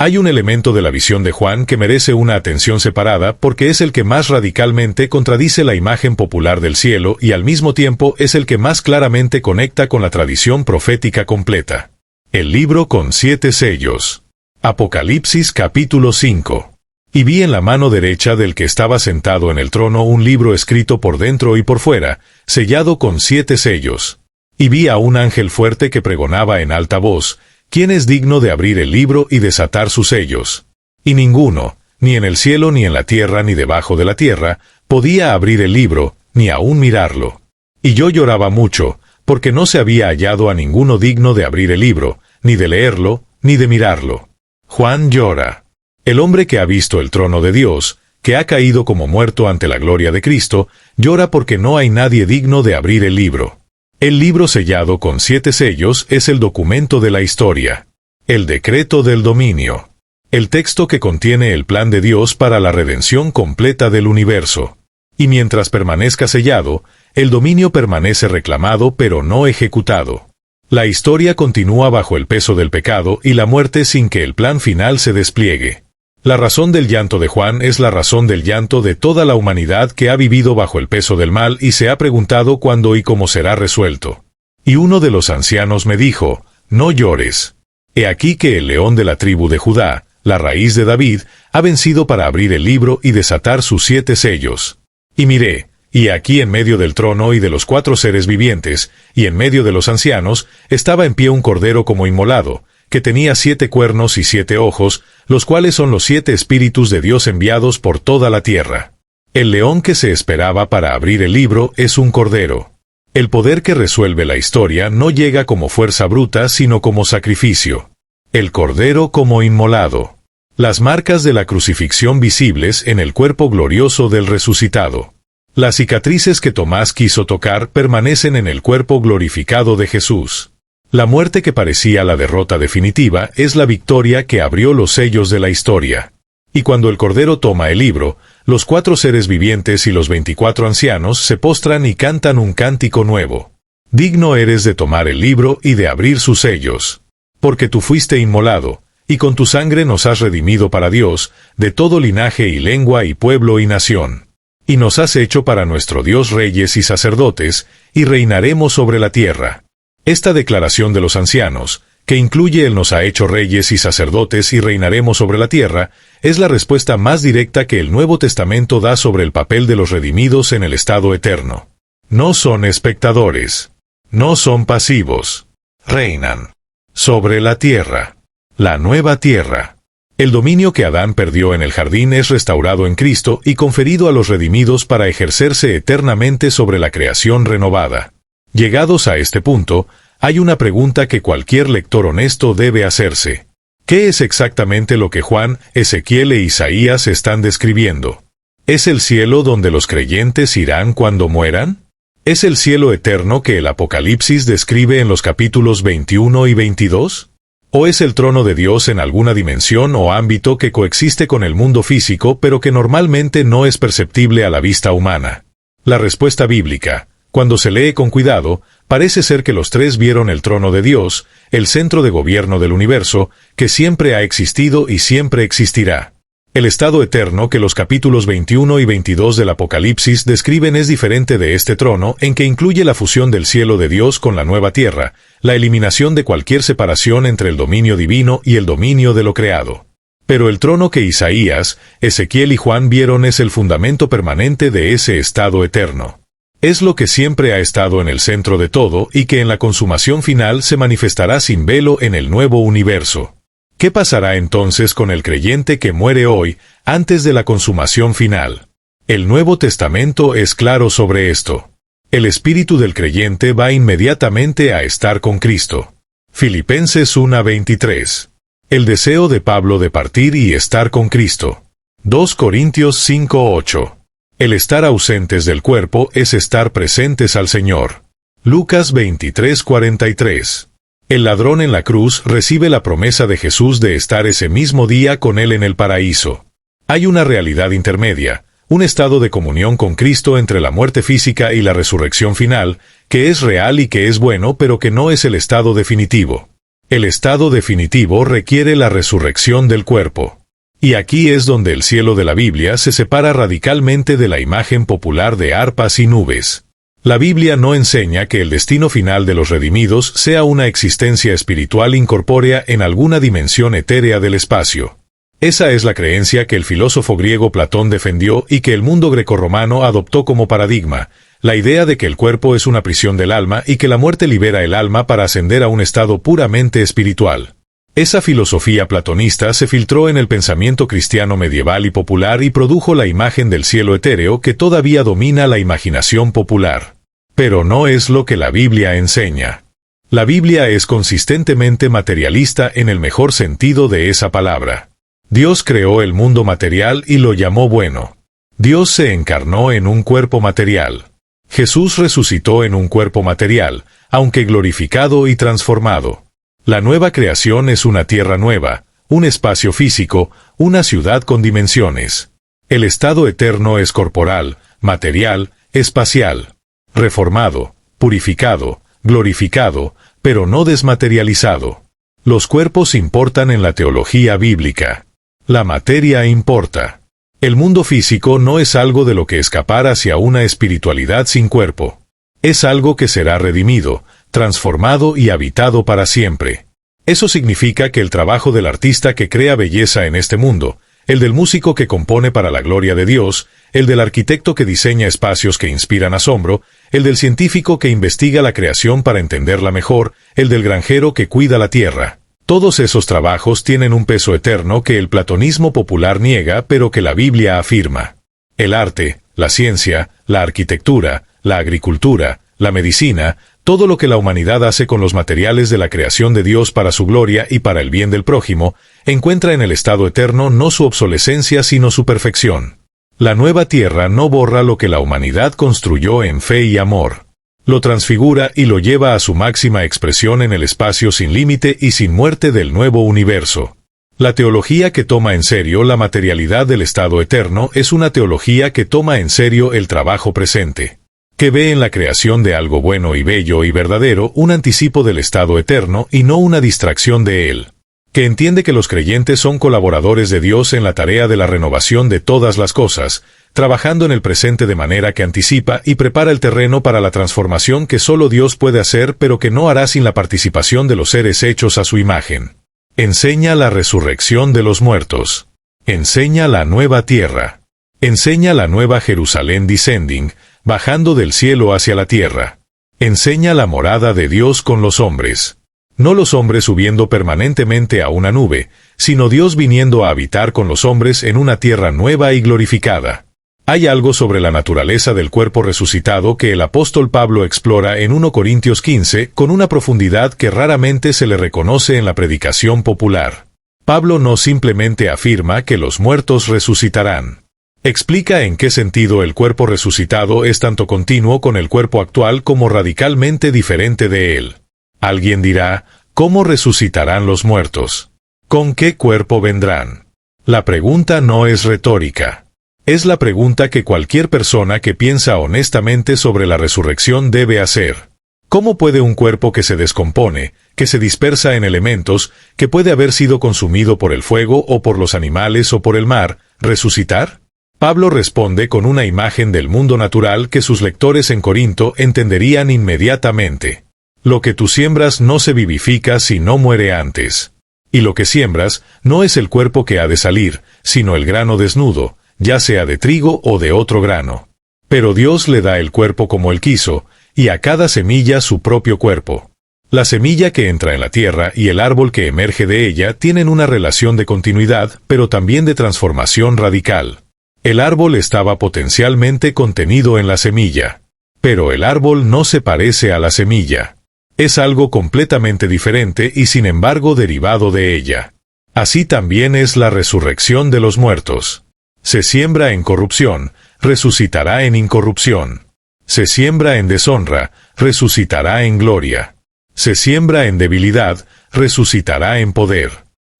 Hay un elemento de la visión de Juan que merece una atención separada porque es el que más radicalmente contradice la imagen popular del cielo y al mismo tiempo es el que más claramente conecta con la tradición profética completa. El libro con 7 sellos. Apocalipsis capítulo 5. Y vi en la mano derecha del que estaba sentado en el trono un libro escrito por dentro y por fuera, sellado con 7 sellos. Y vi a un ángel fuerte que pregonaba en alta voz, ¿quién es digno de abrir el libro y desatar sus sellos? Y ninguno, ni en el cielo ni en la tierra ni debajo de la tierra, podía abrir el libro, ni aún mirarlo. Y yo lloraba mucho, porque no se había hallado a ninguno digno de abrir el libro, ni de leerlo, ni de mirarlo. Juan llora. El hombre que ha visto el trono de Dios, que ha caído como muerto ante la gloria de Cristo, llora porque no hay nadie digno de abrir el libro. El libro sellado con 7 sellos es el documento de la historia. El decreto del dominio. El texto que contiene el plan de Dios para la redención completa del universo. Y mientras permanezca sellado, el dominio permanece reclamado pero no ejecutado. La historia continúa bajo el peso del pecado y la muerte sin que el plan final se despliegue. La razón del llanto de Juan es la razón del llanto de toda la humanidad que ha vivido bajo el peso del mal y se ha preguntado cuándo y cómo será resuelto. Y uno de los ancianos me dijo, no llores. He aquí que el león de la tribu de Judá, la raíz de David, ha vencido para abrir el libro y desatar sus 7 sellos. Y miré, y aquí en medio del trono y de los 4 seres vivientes, y en medio de los ancianos, estaba en pie un cordero como inmolado, que tenía 7 cuernos y 7 ojos, los cuales son los 7 espíritus de Dios enviados por toda la tierra. El león que se esperaba para abrir el libro es un cordero. El poder que resuelve la historia no llega como fuerza bruta sino como sacrificio. El cordero como inmolado. Las marcas de la crucifixión visibles en el cuerpo glorioso del resucitado. Las cicatrices que Tomás quiso tocar permanecen en el cuerpo glorificado de Jesús. La muerte que parecía la derrota definitiva es la victoria que abrió los sellos de la historia. Y cuando el Cordero toma el libro, los 4 seres vivientes y los 24 ancianos se postran y cantan un cántico nuevo. Digno eres de tomar el libro y de abrir sus sellos. Porque tú fuiste inmolado, y con tu sangre nos has redimido para Dios, de todo linaje y lengua y pueblo y nación. Y nos has hecho para nuestro Dios reyes y sacerdotes, y reinaremos sobre la tierra. Esta declaración de los ancianos, que incluye el nos ha hecho reyes y sacerdotes y reinaremos sobre la tierra, es la respuesta más directa que el Nuevo Testamento da sobre el papel de los redimidos en el estado eterno. No son espectadores. No son pasivos. reinan sobre la tierra. La nueva tierra. El dominio que Adán perdió en el jardín es restaurado en Cristo y conferido a los redimidos para ejercerse eternamente sobre la creación renovada. Llegados a este punto, hay una pregunta que cualquier lector honesto debe hacerse. ¿Qué es exactamente lo que Juan, Ezequiel e Isaías están describiendo? ¿Es el cielo donde los creyentes irán cuando mueran? ¿Es el cielo eterno que el Apocalipsis describe en los capítulos 21 y 22? ¿O es el trono de Dios en alguna dimensión o ámbito que coexiste con el mundo físico pero que normalmente no es perceptible a la vista humana? La respuesta bíblica, cuando se lee con cuidado, parece ser que los tres vieron el trono de Dios, el centro de gobierno del universo, que siempre ha existido y siempre existirá. El estado eterno que los capítulos 21 y 22 del Apocalipsis describen es diferente de este trono, en que incluye la fusión del cielo de Dios con la nueva tierra, la eliminación de cualquier separación entre el dominio divino y el dominio de lo creado. Pero el trono que Isaías, Ezequiel y Juan vieron es el fundamento permanente de ese estado eterno. Es lo que siempre ha estado en el centro de todo y que en la consumación final se manifestará sin velo en el nuevo universo. ¿Qué pasará entonces con el creyente que muere hoy, antes de la consumación final? El Nuevo Testamento es claro sobre esto. El espíritu del creyente va inmediatamente a estar con Cristo. Filipenses 1:23. El deseo de Pablo de partir y estar con Cristo. 2 Corintios 5:8. El estar ausentes del cuerpo es estar presentes al Señor. Lucas 23:43. El ladrón en la cruz recibe la promesa de Jesús de estar ese mismo día con él en el paraíso. Hay una realidad intermedia, un estado de comunión con Cristo entre la muerte física y la resurrección final, que es real y que es bueno, pero que no es el estado definitivo. El estado definitivo requiere la resurrección del cuerpo. Y aquí es donde el cielo de la Biblia se separa radicalmente de la imagen popular de arpas y nubes. La Biblia no enseña que el destino final de los redimidos sea una existencia espiritual incorpórea en alguna dimensión etérea del espacio. Esa es la creencia que el filósofo griego Platón defendió y que el mundo grecorromano adoptó como paradigma, la idea de que el cuerpo es una prisión del alma y que la muerte libera el alma para ascender a un estado puramente espiritual. Esa filosofía platonista se filtró en el pensamiento cristiano medieval y popular y produjo la imagen del cielo etéreo que todavía domina la imaginación popular. Pero no es lo que la Biblia enseña. La Biblia es consistentemente materialista en el mejor sentido de esa palabra. Dios creó el mundo material y lo llamó bueno. Dios se encarnó en un cuerpo material. Jesús resucitó en un cuerpo material, aunque glorificado y transformado. La nueva creación es una tierra nueva, un espacio físico, una ciudad con dimensiones. El estado eterno es corporal, material, espacial. Reformado, purificado, glorificado, pero no desmaterializado. Los cuerpos importan en la teología bíblica. La materia importa. El mundo físico no es algo de lo que escapar hacia una espiritualidad sin cuerpo. Es algo que será redimido, transformado y habitado para siempre. Eso significa que el trabajo del artista que crea belleza en este mundo, el del músico que compone para la gloria de Dios, el del arquitecto que diseña espacios que inspiran asombro, el del científico que investiga la creación para entenderla mejor, el del granjero que cuida la tierra. Todos esos trabajos tienen un peso eterno que el platonismo popular niega, pero que la Biblia afirma. El arte, la ciencia, la arquitectura, la agricultura, la medicina, todo lo que la humanidad hace con los materiales de la creación de Dios para su gloria y para el bien del prójimo, encuentra en el estado eterno no su obsolescencia sino su perfección. La nueva tierra no borra lo que la humanidad construyó en fe y amor. Lo transfigura y lo lleva a su máxima expresión en el espacio sin límite y sin muerte del nuevo universo. La teología que toma en serio la materialidad del estado eterno es una teología que toma en serio el trabajo presente, que ve en la creación de algo bueno y bello y verdadero un anticipo del estado eterno y no una distracción de él, que entiende que los creyentes son colaboradores de Dios en la tarea de la renovación de todas las cosas, trabajando en el presente de manera que anticipa y prepara el terreno para la transformación que solo Dios puede hacer pero que no hará sin la participación de los seres hechos a su imagen. Enseña la resurrección de los muertos. Enseña la nueva tierra. Enseña la nueva Jerusalén descending, bajando del cielo hacia la tierra. Enseña la morada de Dios con los hombres. No los hombres subiendo permanentemente a una nube, sino Dios viniendo a habitar con los hombres en una tierra nueva y glorificada. Hay algo sobre la naturaleza del cuerpo resucitado que el apóstol Pablo explora en 1 Corintios 15 con una profundidad que raramente se le reconoce en la predicación popular. Pablo no simplemente afirma que los muertos resucitarán. Explica en qué sentido el cuerpo resucitado es tanto continuo con el cuerpo actual como radicalmente diferente de él. Alguien dirá, ¿cómo resucitarán los muertos? ¿Con qué cuerpo vendrán? La pregunta no es retórica. Es la pregunta que cualquier persona que piensa honestamente sobre la resurrección debe hacer. ¿Cómo puede un cuerpo que se descompone, que se dispersa en elementos, que puede haber sido consumido por el fuego o por los animales o por el mar, resucitar? Pablo responde con una imagen del mundo natural que sus lectores en Corinto entenderían inmediatamente. Lo que tú siembras no se vivifica si no muere antes. Y lo que siembras no es el cuerpo que ha de salir, sino el grano desnudo, ya sea de trigo o de otro grano. Pero Dios le da el cuerpo como Él quiso, y a cada semilla su propio cuerpo. La semilla que entra en la tierra y el árbol que emerge de ella tienen una relación de continuidad, pero también de transformación radical. El árbol estaba potencialmente contenido en la semilla. Pero el árbol no se parece a la semilla. Es algo completamente diferente y sin embargo derivado de ella. Así también es la resurrección de los muertos. Se siembra en corrupción, resucitará en incorrupción. Se siembra en deshonra, resucitará en gloria. Se siembra en debilidad, resucitará en poder.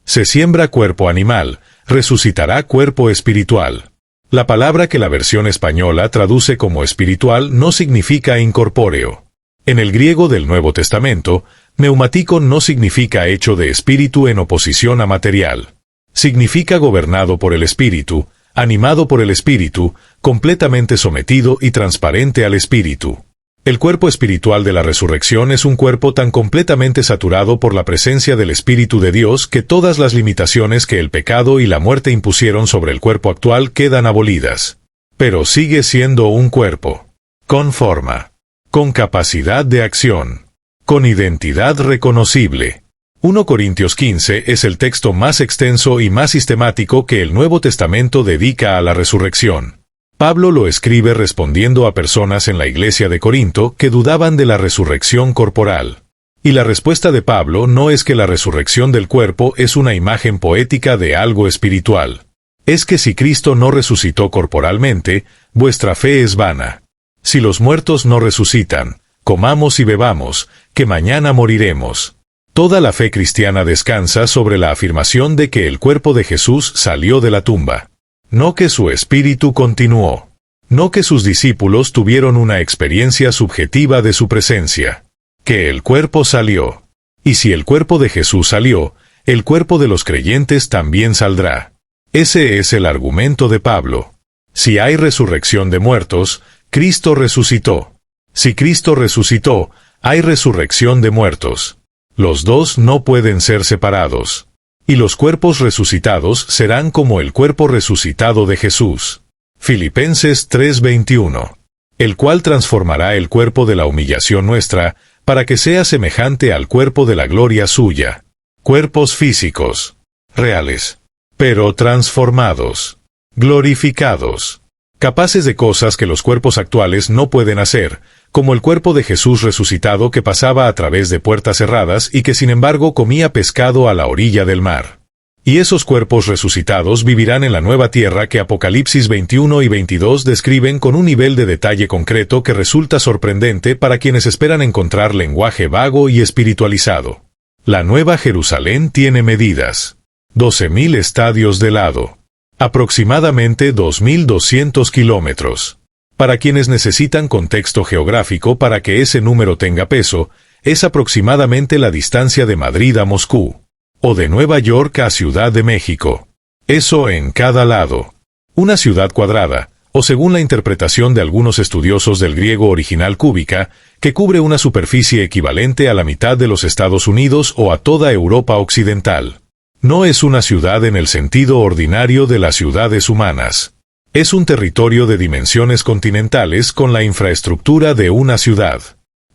Se siembra cuerpo animal, resucitará cuerpo espiritual. La palabra que la versión española traduce como espiritual no significa incorpóreo. En el griego del Nuevo Testamento, pneumático no significa hecho de espíritu en oposición a material. Significa gobernado por el espíritu, animado por el espíritu, completamente sometido y transparente al espíritu. El cuerpo espiritual de la resurrección es un cuerpo tan completamente saturado por la presencia del Espíritu de Dios que todas las limitaciones que el pecado y la muerte impusieron sobre el cuerpo actual quedan abolidas. Pero sigue siendo un cuerpo. Con forma. Con capacidad de acción. Con identidad reconocible. 1 Corintios 15 es el texto más extenso y más sistemático que el Nuevo Testamento dedica a la resurrección. Pablo lo escribe respondiendo a personas en la iglesia de Corinto que dudaban de la resurrección corporal. Y la respuesta de Pablo no es que la resurrección del cuerpo es una imagen poética de algo espiritual. Es que si Cristo no resucitó corporalmente, vuestra fe es vana. Si los muertos no resucitan, comamos y bebamos, que mañana moriremos. Toda la fe cristiana descansa sobre la afirmación de que el cuerpo de Jesús salió de la tumba. No que su espíritu continuó. No que sus discípulos tuvieron una experiencia subjetiva de su presencia. Que el cuerpo salió. Y si el cuerpo de Jesús salió, el cuerpo de los creyentes también saldrá. Ese es el argumento de Pablo. Si hay resurrección de muertos, Cristo resucitó. Si Cristo resucitó, hay resurrección de muertos. Los dos no pueden ser separados. Y los cuerpos resucitados serán como el cuerpo resucitado de Jesús. Filipenses 3:21. El cual transformará el cuerpo de la humillación nuestra, para que sea semejante al cuerpo de la gloria suya. Cuerpos físicos. Reales. Pero transformados. Glorificados. Capaces de cosas que los cuerpos actuales no pueden hacer, como el cuerpo de Jesús resucitado que pasaba a través de puertas cerradas y que sin embargo comía pescado a la orilla del mar. Y esos cuerpos resucitados vivirán en la nueva tierra que Apocalipsis 21 y 22 describen con un nivel de detalle concreto que resulta sorprendente para quienes esperan encontrar lenguaje vago y espiritualizado. La Nueva Jerusalén tiene medidas. 12.000 estadios de lado. Aproximadamente 2.200 kilómetros. Para quienes necesitan contexto geográfico para que ese número tenga peso, es aproximadamente la distancia de Madrid a Moscú, o de Nueva York a Ciudad de México. Eso en cada lado. Una ciudad cuadrada, o según la interpretación de algunos estudiosos del griego original cúbica, que cubre una superficie equivalente a la mitad de los Estados Unidos o a toda Europa occidental. No es una ciudad en el sentido ordinario de las ciudades humanas. Es un territorio de dimensiones continentales con la infraestructura de una ciudad.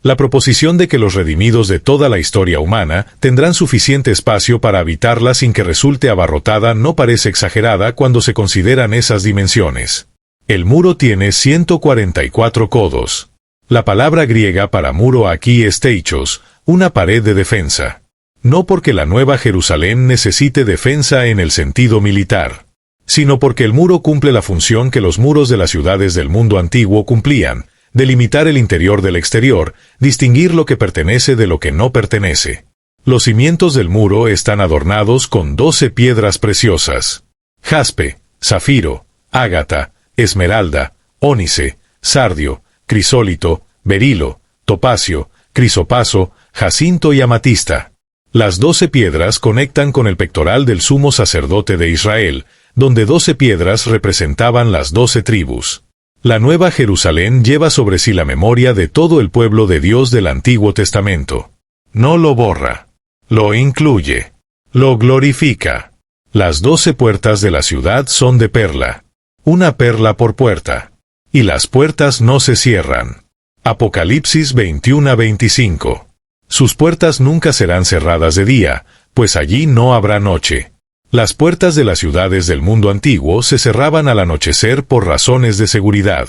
La proposición de que los redimidos de toda la historia humana tendrán suficiente espacio para habitarla sin que resulte abarrotada no parece exagerada cuando se consideran esas dimensiones. El muro tiene 144 codos. La palabra griega para muro aquí es teichos, una pared de defensa. No porque la Nueva Jerusalén necesite defensa en el sentido militar, sino porque el muro cumple la función que los muros de las ciudades del mundo antiguo cumplían: delimitar el interior del exterior, distinguir lo que pertenece de lo que no pertenece. Los cimientos del muro están adornados con 12 piedras preciosas: jaspe, zafiro, ágata, esmeralda, ónice, sardio, crisólito, berilo, topacio, crisopaso, jacinto y amatista. Las 12 piedras conectan con el pectoral del sumo sacerdote de Israel, donde 12 piedras representaban las 12 tribus. La Nueva Jerusalén lleva sobre sí la memoria de todo el pueblo de Dios del Antiguo Testamento. No lo borra. Lo incluye. Lo glorifica. Las 12 puertas de la ciudad son de perla. Una perla por puerta. Y las puertas no se cierran. Apocalipsis 21-25. Sus puertas nunca serán cerradas de día, pues allí no habrá noche. Las puertas de las ciudades del mundo antiguo se cerraban al anochecer por razones de seguridad.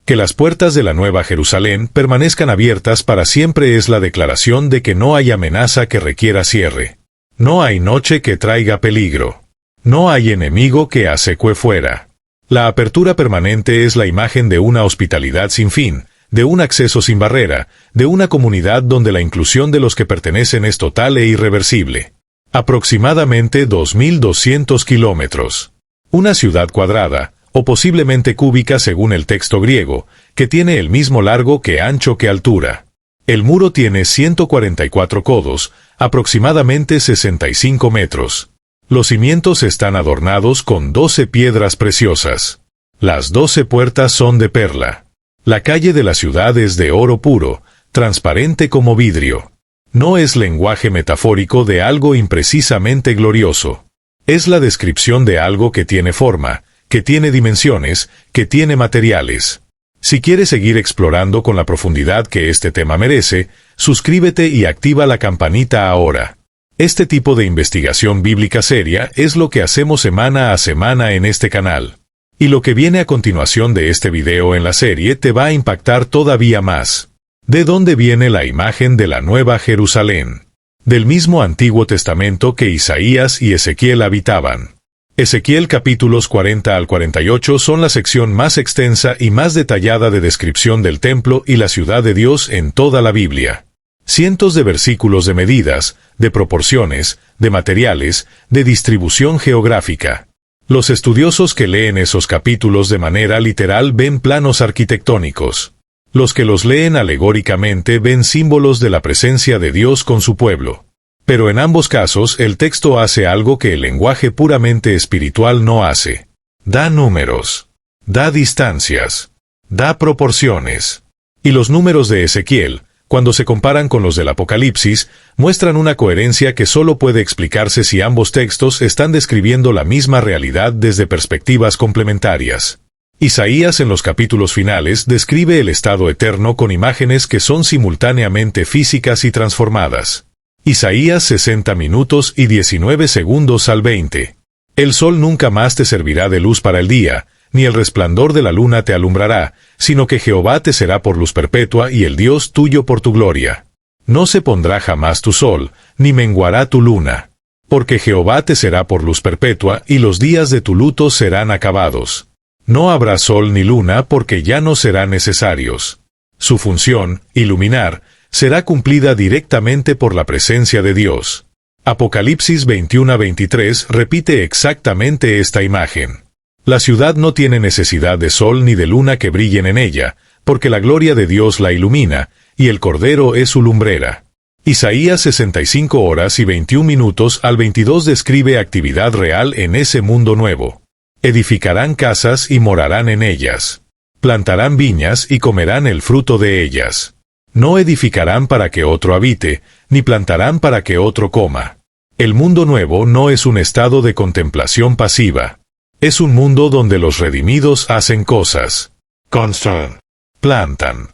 Que las puertas de la Nueva Jerusalén permanezcan abiertas para siempre es la declaración de que no hay amenaza que requiera cierre. No hay noche que traiga peligro. No hay enemigo que asecue fuera. La apertura permanente es la imagen de una hospitalidad sin fin, de un acceso sin barrera, de una comunidad donde la inclusión de los que pertenecen es total e irreversible. Aproximadamente 2.200 kilómetros. Una ciudad cuadrada, o posiblemente cúbica según el texto griego, que tiene el mismo largo que ancho que altura. El muro tiene 144 codos, aproximadamente 65 metros. Los cimientos están adornados con 12 piedras preciosas. Las 12 puertas son de perla. La calle de la ciudad es de oro puro, transparente como vidrio. No es lenguaje metafórico de algo imprecisamente glorioso. Es la descripción de algo que tiene forma, que tiene dimensiones, que tiene materiales. Si quieres seguir explorando con la profundidad que este tema merece, suscríbete y activa la campanita ahora. Este tipo de investigación bíblica seria es lo que hacemos semana a semana en este canal. Y lo que viene a continuación de este video en la serie te va a impactar todavía más. ¿De dónde viene la imagen de la Nueva Jerusalén? Del mismo Antiguo Testamento que Isaías y Ezequiel habitaban. Ezequiel capítulos 40 al 48 son la sección más extensa y más detallada de descripción del templo y la ciudad de Dios en toda la Biblia. Cientos de versículos de medidas, de proporciones, de materiales, de distribución geográfica. Los estudiosos que leen esos capítulos de manera literal ven planos arquitectónicos. Los que los leen alegóricamente ven símbolos de la presencia de Dios con su pueblo. Pero en ambos casos el texto hace algo que el lenguaje puramente espiritual no hace. Da números. Da distancias. Da proporciones. Y los números de Ezequiel, cuando se comparan con los del Apocalipsis, muestran una coherencia que solo puede explicarse si ambos textos están describiendo la misma realidad desde perspectivas complementarias. Isaías en los capítulos finales describe el estado eterno con imágenes que son simultáneamente físicas y transformadas. Isaías 60 minutos y 19 segundos al 20. El sol nunca más te servirá de luz para el día, ni el resplandor de la luna te alumbrará, sino que Jehová te será por luz perpetua y el Dios tuyo por tu gloria. No se pondrá jamás tu sol, ni menguará tu luna. Porque Jehová te será por luz perpetua y los días de tu luto serán acabados. No habrá sol ni luna porque ya no serán necesarios. Su función, iluminar, será cumplida directamente por la presencia de Dios. Apocalipsis 21-23 repite exactamente esta imagen. La ciudad no tiene necesidad de sol ni de luna que brillen en ella, porque la gloria de Dios la ilumina, y el Cordero es su lumbrera. Isaías 65 horas y 21 minutos al 22 describe actividad real en ese mundo nuevo. Edificarán casas y morarán en ellas. Plantarán viñas y comerán el fruto de ellas. No edificarán para que otro habite, ni plantarán para que otro coma. El mundo nuevo no es un estado de contemplación pasiva. Es un mundo donde los redimidos hacen cosas. Construyen. Plantan.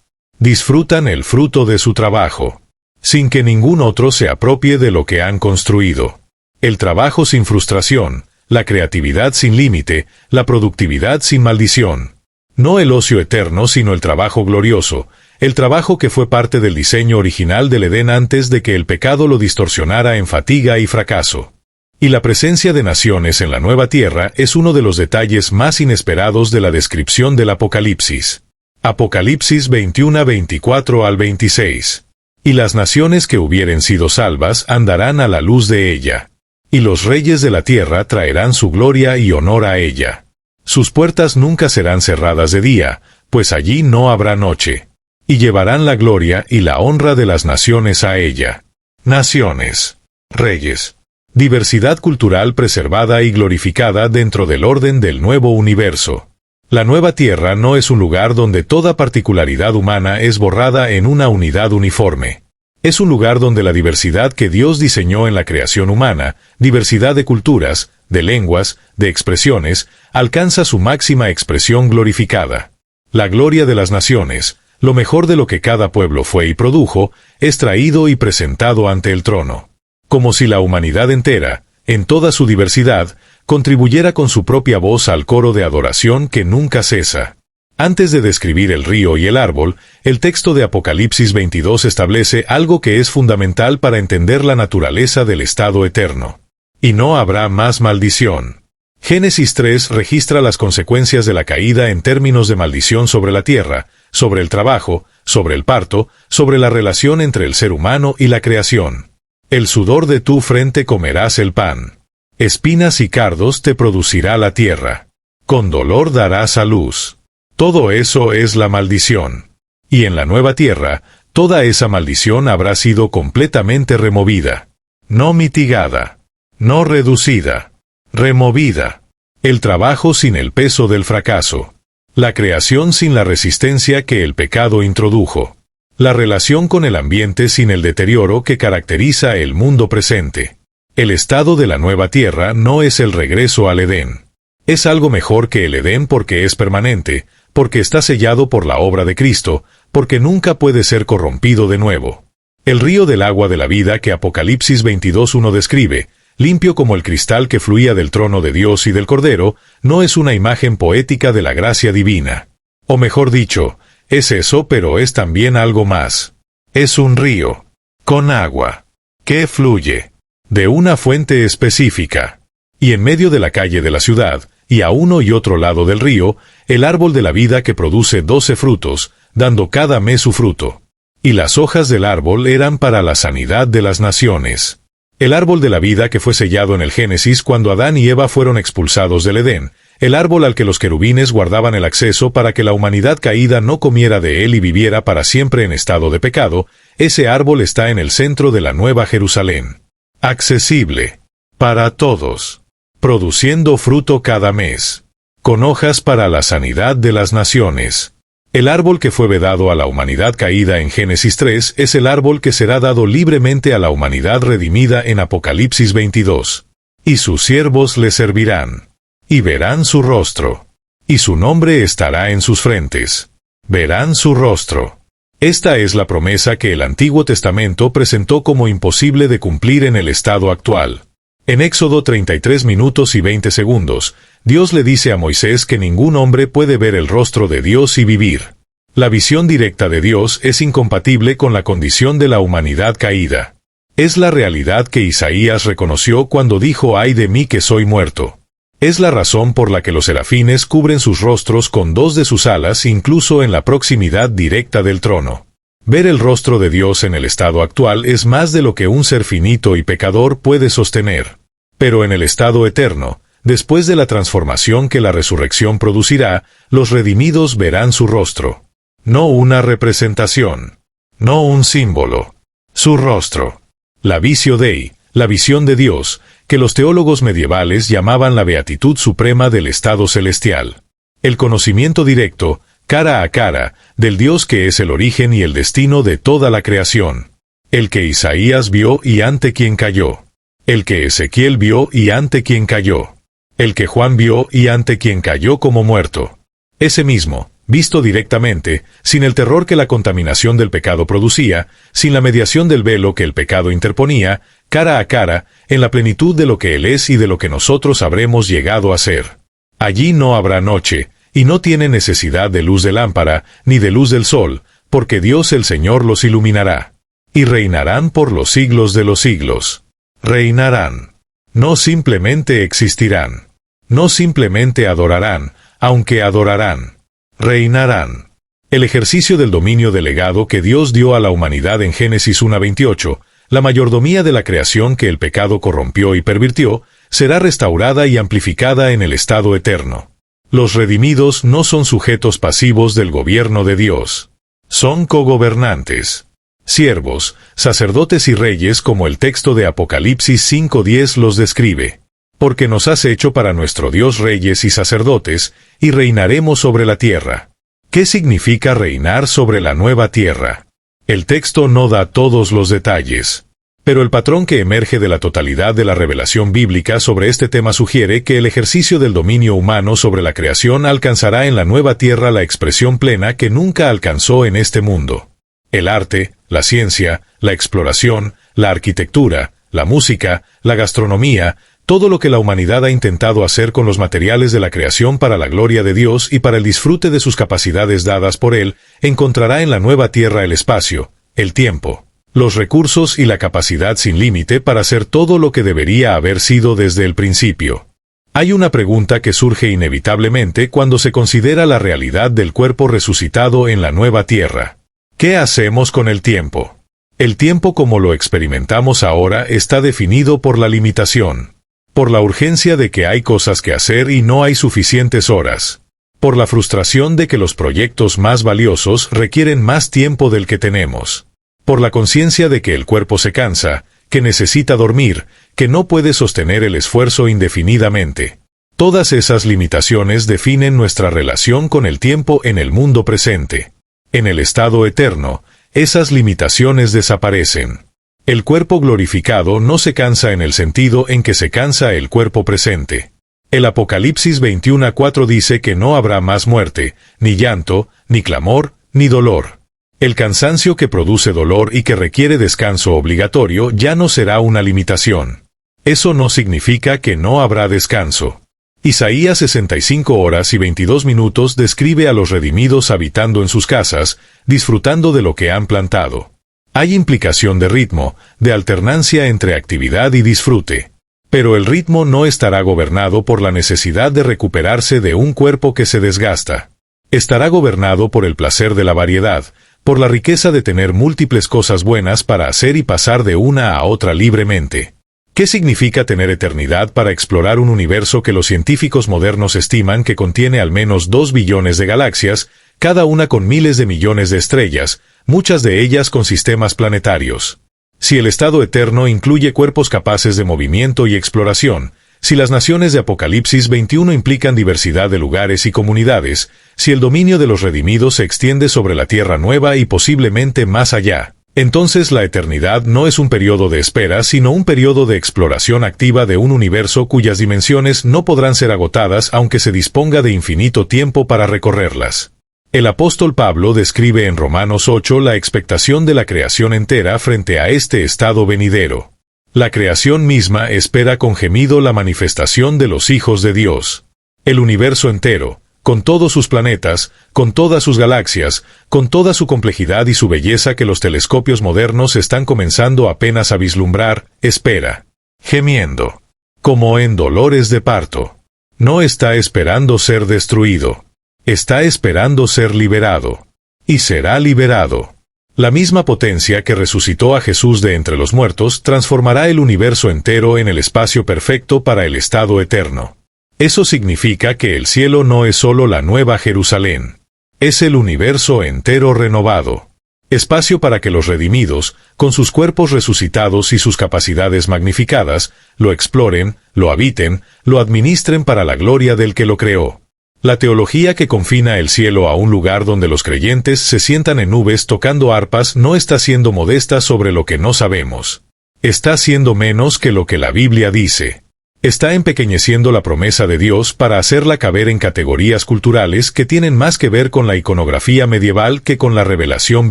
Disfrutan el fruto de su trabajo, sin que ningún otro se apropie de lo que han construido. El trabajo sin frustración, la creatividad sin límite, la productividad sin maldición. No el ocio eterno, sino el trabajo glorioso, el trabajo que fue parte del diseño original del Edén antes de que el pecado lo distorsionara en fatiga y fracaso. Y la presencia de naciones en la nueva tierra es uno de los detalles más inesperados de la descripción del Apocalipsis. Apocalipsis 21, 24 al 26. Y las naciones que hubieren sido salvas andarán a la luz de ella. Y los reyes de la tierra traerán su gloria y honor a ella. Sus puertas nunca serán cerradas de día, pues allí no habrá noche. Y llevarán la gloria y la honra de las naciones a ella. Naciones, reyes, diversidad cultural preservada y glorificada dentro del orden del nuevo universo. La nueva tierra no es un lugar donde toda particularidad humana es borrada en una unidad uniforme. Es un lugar donde la diversidad que Dios diseñó en la creación humana, diversidad de culturas, de lenguas, de expresiones, alcanza su máxima expresión glorificada. La gloria de las naciones, lo mejor de lo que cada pueblo fue y produjo, es traído y presentado ante el trono. Como si la humanidad entera, en toda su diversidad, contribuyera con su propia voz al coro de adoración que nunca cesa. Antes de describir el río y el árbol, el texto de Apocalipsis 22 establece algo que es fundamental para entender la naturaleza del estado eterno. Y no habrá más maldición. Génesis 3 registra las consecuencias de la caída en términos de maldición sobre la tierra, sobre el trabajo, sobre el parto, sobre la relación entre el ser humano y la creación. El sudor de tu frente comerás el pan. Espinas y cardos te producirá la tierra. Con dolor darás a luz. Todo eso es la maldición. Y en la nueva tierra, toda esa maldición habrá sido completamente removida. No mitigada. No reducida. Removida. El trabajo sin el peso del fracaso. La creación sin la resistencia que el pecado introdujo. La relación con el ambiente sin el deterioro que caracteriza el mundo presente. El estado de la nueva tierra no es el regreso al Edén. Es algo mejor que el Edén porque es permanente, porque está sellado por la obra de Cristo, porque nunca puede ser corrompido de nuevo. El río del agua de la vida que Apocalipsis 22:1 describe, limpio como el cristal que fluía del trono de Dios y del Cordero, no es una imagen poética de la gracia divina. O mejor dicho, es eso, pero es también algo más. Es un río, con agua, que fluye, de una fuente específica. Y en medio de la calle de la ciudad, y a uno y otro lado del río, el árbol de la vida que produce 12 frutos, dando cada mes su fruto. Y las hojas del árbol eran para la sanidad de las naciones. El árbol de la vida que fue sellado en el Génesis cuando Adán y Eva fueron expulsados del Edén, el árbol al que los querubines guardaban el acceso para que la humanidad caída no comiera de él y viviera para siempre en estado de pecado, ese árbol está en el centro de la Nueva Jerusalén. Accesible. Para todos. Produciendo fruto cada mes. Con hojas para la sanidad de las naciones. El árbol que fue vedado a la humanidad caída en Génesis 3 es el árbol que será dado libremente a la humanidad redimida en Apocalipsis 22. Y sus siervos le servirán. Y verán su rostro. Y su nombre estará en sus frentes. Verán su rostro. Esta es la promesa que el Antiguo Testamento presentó como imposible de cumplir en el estado actual. En Éxodo 33 minutos y 20 segundos, Dios le dice a Moisés que ningún hombre puede ver el rostro de Dios y vivir. La visión directa de Dios es incompatible con la condición de la humanidad caída. Es la realidad que Isaías reconoció cuando dijo: «Ay de mí que soy muerto». Es la razón por la que los serafines cubren sus rostros con 2 de sus alas incluso en la proximidad directa del trono. Ver el rostro de Dios en el estado actual es más de lo que un ser finito y pecador puede sostener. Pero en el estado eterno, después de la transformación que la resurrección producirá, los redimidos verán su rostro. No una representación. No un símbolo. Su rostro. La visio Dei, la visión de Dios, que los teólogos medievales llamaban la beatitud suprema del estado celestial. El conocimiento directo, cara a cara, del Dios que es el origen y el destino de toda la creación. El que Isaías vio y ante quien cayó. El que Ezequiel vio y ante quien cayó. El que Juan vio y ante quien cayó como muerto. Ese mismo, visto directamente, sin el terror que la contaminación del pecado producía, sin la mediación del velo que el pecado interponía, cara a cara, en la plenitud de lo que Él es y de lo que nosotros habremos llegado a ser. Allí no habrá noche, y no tiene necesidad de luz de lámpara, ni de luz del sol, porque Dios el Señor los iluminará. Y reinarán por los siglos de los siglos. Reinarán. No simplemente existirán. No simplemente adorarán, aunque adorarán. Reinarán. El ejercicio del dominio delegado que Dios dio a la humanidad en Génesis 1:28, la mayordomía de la creación que el pecado corrompió y pervirtió, será restaurada y amplificada en el estado eterno. Los redimidos no son sujetos pasivos del gobierno de Dios. Son cogobernantes. Siervos, sacerdotes y reyes como el texto de Apocalipsis 5:10 los describe. Porque nos has hecho para nuestro Dios reyes y sacerdotes, y reinaremos sobre la tierra. ¿Qué significa reinar sobre la nueva tierra? El texto no da todos los detalles. Pero el patrón que emerge de la totalidad de la revelación bíblica sobre este tema sugiere que el ejercicio del dominio humano sobre la creación alcanzará en la nueva tierra la expresión plena que nunca alcanzó en este mundo. El arte, la ciencia, la exploración, la arquitectura, la música, la gastronomía, todo lo que la humanidad ha intentado hacer con los materiales de la creación para la gloria de Dios y para el disfrute de sus capacidades dadas por Él, encontrará en la nueva tierra el espacio, el tiempo, los recursos y la capacidad sin límite para hacer todo lo que debería haber sido desde el principio. Hay una pregunta que surge inevitablemente cuando se considera la realidad del cuerpo resucitado en la nueva tierra. ¿Qué hacemos con el tiempo? El tiempo como lo experimentamos ahora está definido por la limitación. Por la urgencia de que hay cosas que hacer y no hay suficientes horas. Por la frustración de que los proyectos más valiosos requieren más tiempo del que tenemos. Por la conciencia de que el cuerpo se cansa, que necesita dormir, que no puede sostener el esfuerzo indefinidamente. Todas esas limitaciones definen nuestra relación con el tiempo en el mundo presente. En el estado eterno, esas limitaciones desaparecen. El cuerpo glorificado no se cansa en el sentido en que se cansa el cuerpo presente. El Apocalipsis 21:4 dice que no habrá más muerte, ni llanto, ni clamor, ni dolor. El cansancio que produce dolor y que requiere descanso obligatorio ya no será una limitación. Eso no significa que no habrá descanso. Isaías 65 horas y 22 minutos describe a los redimidos habitando en sus casas, disfrutando de lo que han plantado. Hay implicación de ritmo, de alternancia entre actividad y disfrute. Pero el ritmo no estará gobernado por la necesidad de recuperarse de un cuerpo que se desgasta. Estará gobernado por el placer de la variedad, por la riqueza de tener múltiples cosas buenas para hacer y pasar de una a otra libremente. ¿Qué significa tener eternidad para explorar un universo que los científicos modernos estiman que contiene al menos 2 billones de galaxias, cada una con miles de millones de estrellas, muchas de ellas con sistemas planetarios? Si el estado eterno incluye cuerpos capaces de movimiento y exploración, si las naciones de Apocalipsis 21 implican diversidad de lugares y comunidades, si el dominio de los redimidos se extiende sobre la tierra nueva y posiblemente más allá, entonces la eternidad no es un periodo de espera, sino un periodo de exploración activa de un universo cuyas dimensiones no podrán ser agotadas aunque se disponga de infinito tiempo para recorrerlas. El apóstol Pablo describe en Romanos 8 la expectación de la creación entera frente a este estado venidero. La creación misma espera con gemido la manifestación de los hijos de Dios. El universo entero, con todos sus planetas, con todas sus galaxias, con toda su complejidad y su belleza que los telescopios modernos están comenzando apenas a vislumbrar, espera, gemiendo, como en dolores de parto. No está esperando ser destruido. Está esperando ser liberado. Y será liberado. La misma potencia que resucitó a Jesús de entre los muertos transformará el universo entero en el espacio perfecto para el estado eterno. Eso significa que el cielo no es solo la nueva Jerusalén. Es el universo entero renovado. Espacio para que los redimidos, con sus cuerpos resucitados y sus capacidades magnificadas, lo exploren, lo habiten, lo administren para la gloria del que lo creó. La teología que confina el cielo a un lugar donde los creyentes se sientan en nubes tocando arpas no está siendo modesta sobre lo que no sabemos. Está siendo menos que lo que la Biblia dice. Está empequeñeciendo la promesa de Dios para hacerla caber en categorías culturales que tienen más que ver con la iconografía medieval que con la revelación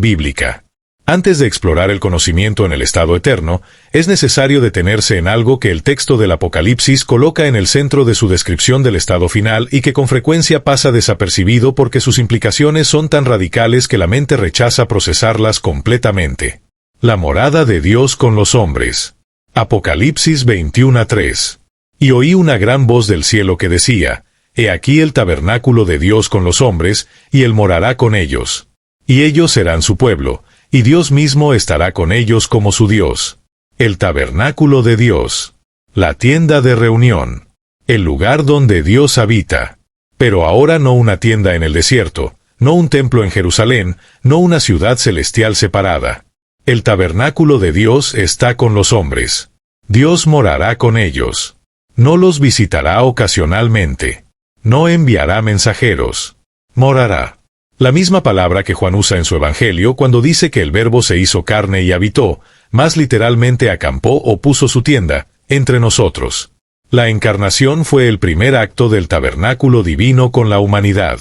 bíblica. Antes de explorar el conocimiento en el estado eterno, es necesario detenerse en algo que el texto del Apocalipsis coloca en el centro de su descripción del estado final y que con frecuencia pasa desapercibido porque sus implicaciones son tan radicales que la mente rechaza procesarlas completamente. La morada de Dios con los hombres. Apocalipsis 21:3. Y oí una gran voz del cielo que decía, He aquí el tabernáculo de Dios con los hombres, y Él morará con ellos. Y ellos serán su pueblo, y Dios mismo estará con ellos como su Dios. El tabernáculo de Dios. La tienda de reunión. El lugar donde Dios habita. Pero ahora no una tienda en el desierto, no un templo en Jerusalén, no una ciudad celestial separada. El tabernáculo de Dios está con los hombres. Dios morará con ellos. No los visitará ocasionalmente. No enviará mensajeros. Morará. La misma palabra que Juan usa en su Evangelio cuando dice que el Verbo se hizo carne y habitó, más literalmente acampó o puso su tienda, entre nosotros. La encarnación fue el primer acto del tabernáculo divino con la humanidad.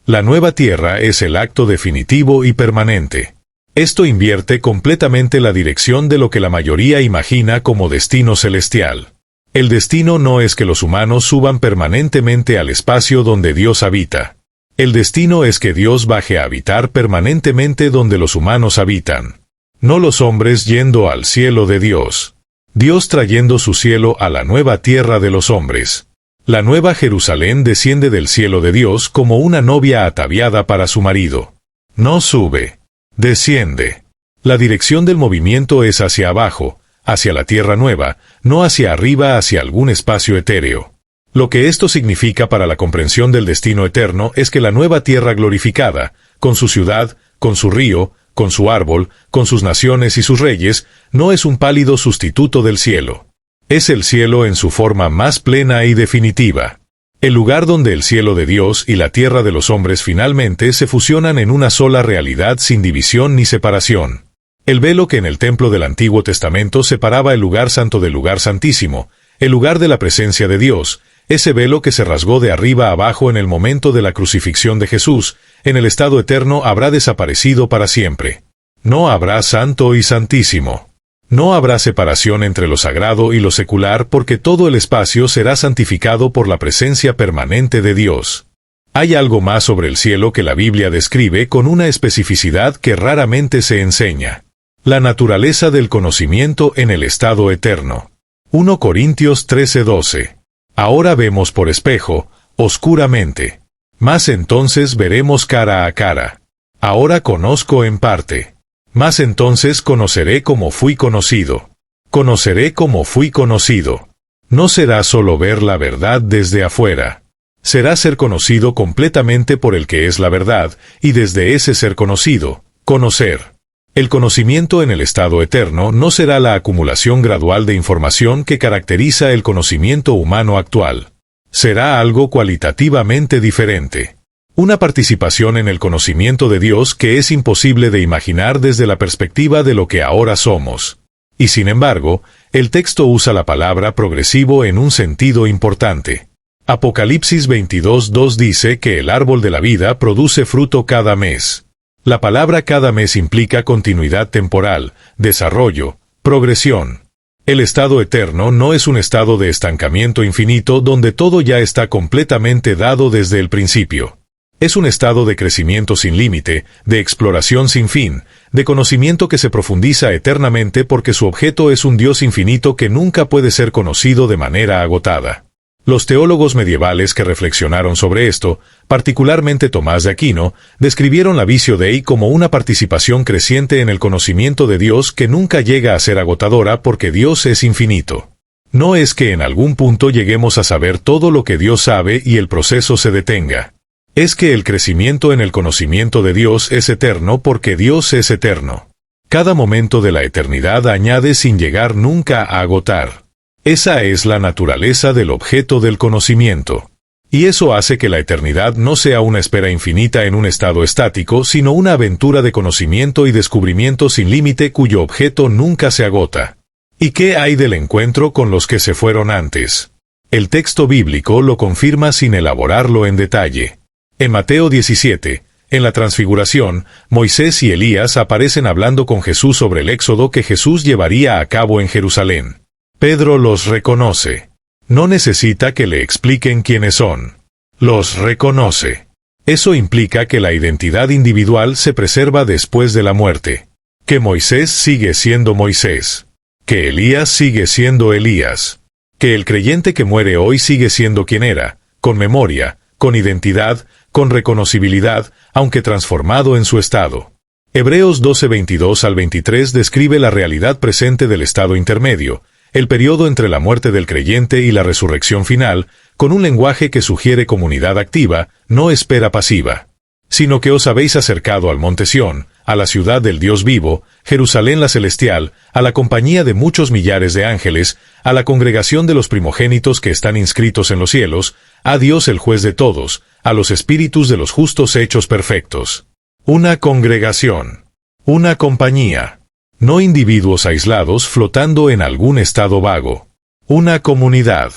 La nueva tierra es el acto definitivo y permanente. Esto invierte completamente la dirección de lo que la mayoría imagina como destino celestial. El destino no es que los humanos suban permanentemente al espacio donde Dios habita. El destino es que Dios baje a habitar permanentemente donde los humanos habitan. No los hombres yendo al cielo de Dios. Dios trayendo su cielo a la nueva tierra de los hombres. La nueva Jerusalén desciende del cielo de Dios como una novia ataviada para su marido. No sube. Desciende. La dirección del movimiento es hacia abajo, hacia la tierra nueva, no hacia arriba hacia algún espacio etéreo. Lo que esto significa para la comprensión del destino eterno es que la nueva tierra glorificada, con su ciudad, con su río, con su árbol, con sus naciones y sus reyes, no es un pálido sustituto del cielo. Es el cielo en su forma más plena y definitiva. El lugar donde el cielo de Dios y la tierra de los hombres finalmente se fusionan en una sola realidad sin división ni separación. El velo que en el templo del Antiguo Testamento separaba el lugar santo del lugar santísimo, el lugar de la presencia de Dios, ese velo que se rasgó de arriba a abajo en el momento de la crucifixión de Jesús, en el estado eterno habrá desaparecido para siempre. No habrá santo y santísimo. No habrá separación entre lo sagrado y lo secular porque todo el espacio será santificado por la presencia permanente de Dios. Hay algo más sobre el cielo que la Biblia describe con una especificidad que raramente se enseña. La naturaleza del conocimiento en el estado eterno. 1 Corintios 13:12. Ahora vemos por espejo, oscuramente. Mas entonces veremos cara a cara. Ahora conozco en parte. Mas entonces conoceré como fui conocido. Conoceré como fui conocido. No será solo ver la verdad desde afuera. Será ser conocido completamente por el que es la verdad, y desde ese ser conocido, conocer. El conocimiento en el estado eterno no será la acumulación gradual de información que caracteriza el conocimiento humano actual. Será algo cualitativamente diferente. Una participación en el conocimiento de Dios que es imposible de imaginar desde la perspectiva de lo que ahora somos. Y sin embargo, el texto usa la palabra progresivo en un sentido importante. Apocalipsis 22:2 dice que el árbol de la vida produce fruto cada mes. La palabra cada mes implica continuidad temporal, desarrollo, progresión. El estado eterno no es un estado de estancamiento infinito donde todo ya está completamente dado desde el principio. Es un estado de crecimiento sin límite, de exploración sin fin, de conocimiento que se profundiza eternamente porque su objeto es un Dios infinito que nunca puede ser conocido de manera agotada. Los teólogos medievales que reflexionaron sobre esto, particularmente Tomás de Aquino, describieron la Visio Dei como una participación creciente en el conocimiento de Dios que nunca llega a ser agotadora porque Dios es infinito. No es que en algún punto lleguemos a saber todo lo que Dios sabe y el proceso se detenga. Es que el crecimiento en el conocimiento de Dios es eterno porque Dios es eterno. Cada momento de la eternidad añade sin llegar nunca a agotar. Esa es la naturaleza del objeto del conocimiento. Y eso hace que la eternidad no sea una espera infinita en un estado estático, sino una aventura de conocimiento y descubrimiento sin límite cuyo objeto nunca se agota. ¿Y qué hay del encuentro con los que se fueron antes? El texto bíblico lo confirma sin elaborarlo en detalle. En Mateo 17, en la Transfiguración, Moisés y Elías aparecen hablando con Jesús sobre el éxodo que Jesús llevaría a cabo en Jerusalén. Pedro los reconoce. No necesita que le expliquen quiénes son. Los reconoce. Eso implica que la identidad individual se preserva después de la muerte. Que Moisés sigue siendo Moisés. Que Elías sigue siendo Elías. Que el creyente que muere hoy sigue siendo quien era, con memoria, con identidad, con reconocibilidad, aunque transformado en su estado. Hebreos 12:22 al 23 describe la realidad presente del estado intermedio, el periodo entre la muerte del creyente y la resurrección final, con un lenguaje que sugiere comunidad activa, no espera pasiva. Sino que os habéis acercado al monte Sión, a la ciudad del Dios vivo, Jerusalén la celestial, a la compañía de muchos millares de ángeles, a la congregación de los primogénitos que están inscritos en los cielos, a Dios el juez de todos, a los espíritus de los justos hechos perfectos. Una congregación. Una compañía. No individuos aislados flotando en algún estado vago. Una comunidad.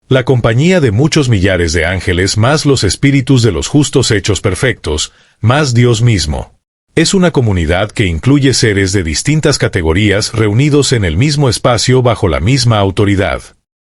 La compañía de muchos millares de ángeles más los espíritus de los justos hechos perfectos, más Dios mismo. Es una comunidad que incluye seres de distintas categorías reunidos en el mismo espacio bajo la misma autoridad.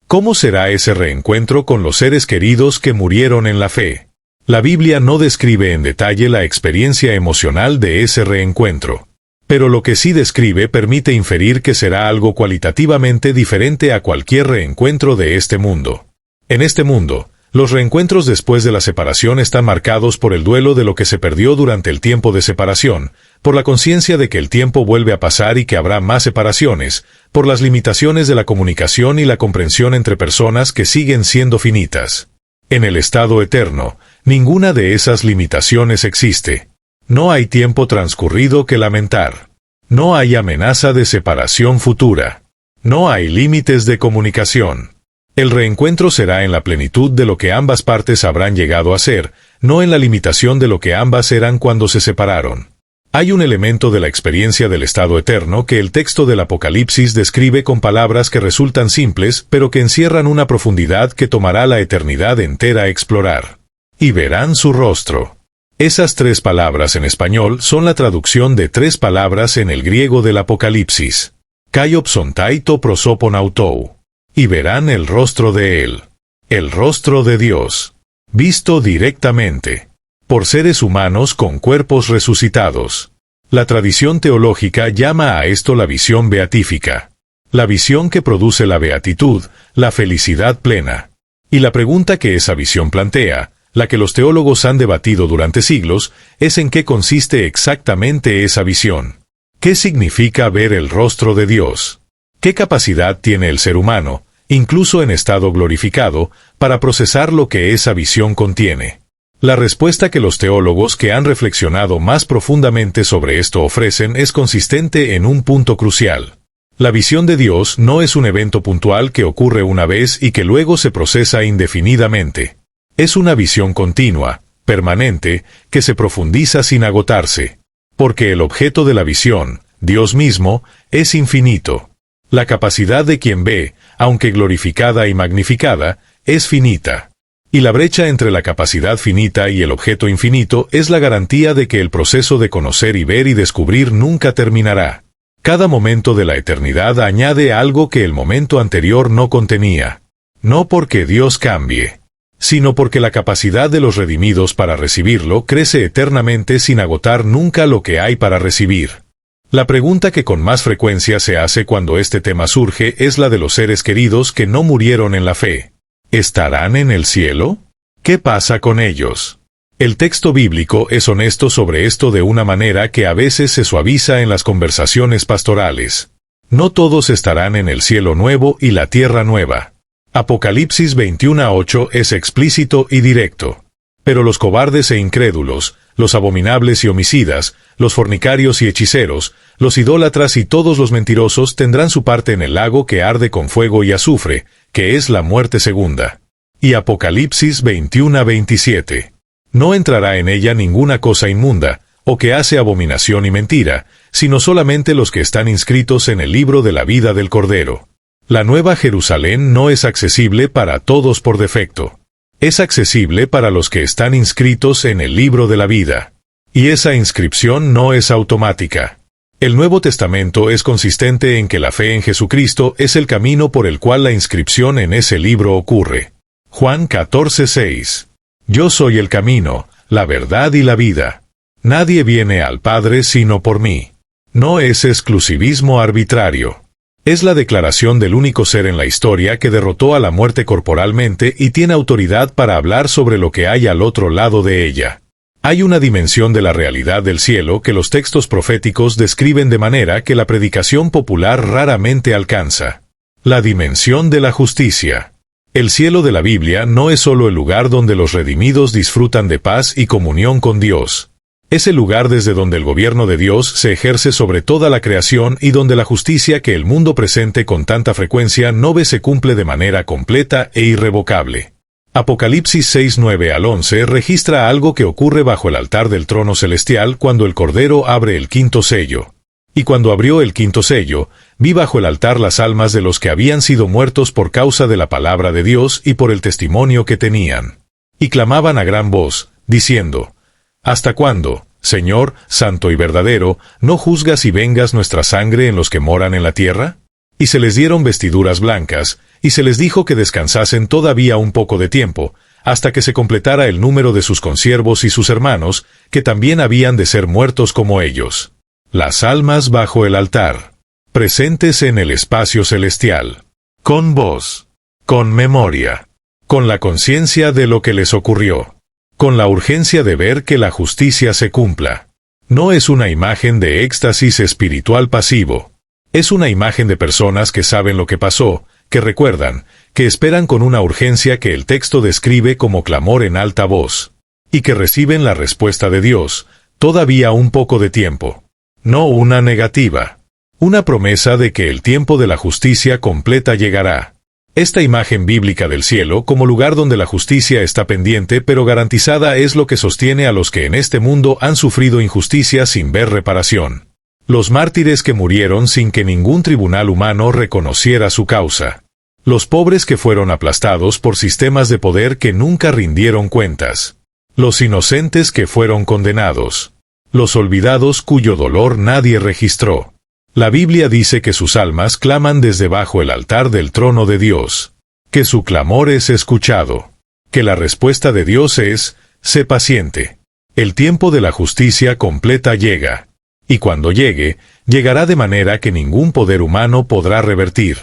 ¿Cómo será ese reencuentro con los seres queridos que murieron en la fe? La Biblia no describe en detalle la experiencia emocional de ese reencuentro. Pero lo que sí describe permite inferir que será algo cualitativamente diferente a cualquier reencuentro de este mundo. En este mundo, los reencuentros después de la separación están marcados por el duelo de lo que se perdió durante el tiempo de separación, por la conciencia de que el tiempo vuelve a pasar y que habrá más separaciones, por las limitaciones de la comunicación y la comprensión entre personas que siguen siendo finitas. En el estado eterno, ninguna de esas limitaciones existe. No hay tiempo transcurrido que lamentar. No hay amenaza de separación futura. No hay límites de comunicación. El reencuentro será en la plenitud de lo que ambas partes habrán llegado a ser, no en la limitación de lo que ambas eran cuando se separaron. Hay un elemento de la experiencia del estado eterno que el texto del Apocalipsis describe con palabras que resultan simples, pero que encierran una profundidad que tomará la eternidad entera explorar. Y verán su rostro. Esas tres palabras en español son la traducción de tres palabras en el griego del Apocalipsis. Kaiopsontai to prosoponautou. Y verán el rostro de él. El rostro de Dios. Visto directamente. Por seres humanos con cuerpos resucitados. La tradición teológica llama a esto la visión beatífica. La visión que produce la beatitud, la felicidad plena. Y la pregunta que esa visión plantea, la que los teólogos han debatido durante siglos, es en qué consiste exactamente esa visión. ¿Qué significa ver el rostro de Dios? ¿Qué capacidad tiene el ser humano, incluso en estado glorificado, para procesar lo que esa visión contiene? La respuesta que los teólogos que han reflexionado más profundamente sobre esto ofrecen es consistente en un punto crucial. La visión de Dios no es un evento puntual que ocurre una vez y que luego se procesa indefinidamente. Es una visión continua, permanente, que se profundiza sin agotarse. Porque el objeto de la visión, Dios mismo, es infinito. La capacidad de quien ve, aunque glorificada y magnificada, es finita. Y la brecha entre la capacidad finita y el objeto infinito es la garantía de que el proceso de conocer y ver y descubrir nunca terminará. Cada momento de la eternidad añade algo que el momento anterior no contenía. No porque Dios cambie, sino porque la capacidad de los redimidos para recibirlo crece eternamente sin agotar nunca lo que hay para recibir. La pregunta que con más frecuencia se hace cuando este tema surge es la de los seres queridos que no murieron en la fe. ¿Estarán en el cielo? ¿Qué pasa con ellos? El texto bíblico es honesto sobre esto de una manera que a veces se suaviza en las conversaciones pastorales. No todos estarán en el cielo nuevo y la tierra nueva. Apocalipsis 21:8 es explícito y directo. Pero los cobardes e incrédulos, los abominables y homicidas, los fornicarios y hechiceros, los idólatras y todos los mentirosos tendrán su parte en el lago que arde con fuego y azufre, que es la muerte segunda. Y Apocalipsis 21:27. No entrará en ella ninguna cosa inmunda, o que hace abominación y mentira, sino solamente los que están inscritos en el libro de la vida del Cordero. La Nueva Jerusalén no es accesible para todos por defecto. Es accesible para los que están inscritos en el libro de la vida. Y esa inscripción no es automática. El Nuevo Testamento es consistente en que la fe en Jesucristo es el camino por el cual la inscripción en ese libro ocurre. Juan 14:6. Yo soy el camino, la verdad y la vida. Nadie viene al Padre sino por mí. No es exclusivismo arbitrario. Es la declaración del único ser en la historia que derrotó a la muerte corporalmente y tiene autoridad para hablar sobre lo que hay al otro lado de ella. Hay una dimensión de la realidad del cielo que los textos proféticos describen de manera que la predicación popular raramente alcanza. La dimensión de la justicia. El cielo de la Biblia no es solo el lugar donde los redimidos disfrutan de paz y comunión con Dios. Es el lugar desde donde el gobierno de Dios se ejerce sobre toda la creación y donde la justicia que el mundo presente con tanta frecuencia no ve se cumple de manera completa e irrevocable. Apocalipsis 6:9-11 registra algo que ocurre bajo el altar del trono celestial cuando el Cordero abre el quinto sello. Y cuando abrió el quinto sello, vi bajo el altar las almas de los que habían sido muertos por causa de la palabra de Dios y por el testimonio que tenían. Y clamaban a gran voz, diciendo: ¿Hasta cuándo, Señor, santo y verdadero, no juzgas y vengas nuestra sangre en los que moran en la tierra? Y se les dieron vestiduras blancas, y se les dijo que descansasen todavía un poco de tiempo, hasta que se completara el número de sus consiervos y sus hermanos, que también habían de ser muertos como ellos. Las almas bajo el altar, presentes en el espacio celestial, con voz, con memoria, con la conciencia de lo que les ocurrió, con la urgencia de ver que la justicia se cumpla. No es una imagen de éxtasis espiritual pasivo. Es una imagen de personas que saben lo que pasó, que recuerdan, que esperan con una urgencia que el texto describe como clamor en alta voz, y que reciben la respuesta de Dios, todavía un poco de tiempo. No una negativa. Una promesa de que el tiempo de la justicia completa llegará. Esta imagen bíblica del cielo como lugar donde la justicia está pendiente pero garantizada es lo que sostiene a los que en este mundo han sufrido injusticia sin ver reparación. Los mártires que murieron sin que ningún tribunal humano reconociera su causa. Los pobres que fueron aplastados por sistemas de poder que nunca rindieron cuentas. Los inocentes que fueron condenados. Los olvidados cuyo dolor nadie registró. La Biblia dice que sus almas claman desde bajo el altar del trono de Dios, que su clamor es escuchado, que la respuesta de Dios es: sé paciente. El tiempo de la justicia completa llega, y cuando llegue, llegará de manera que ningún poder humano podrá revertir.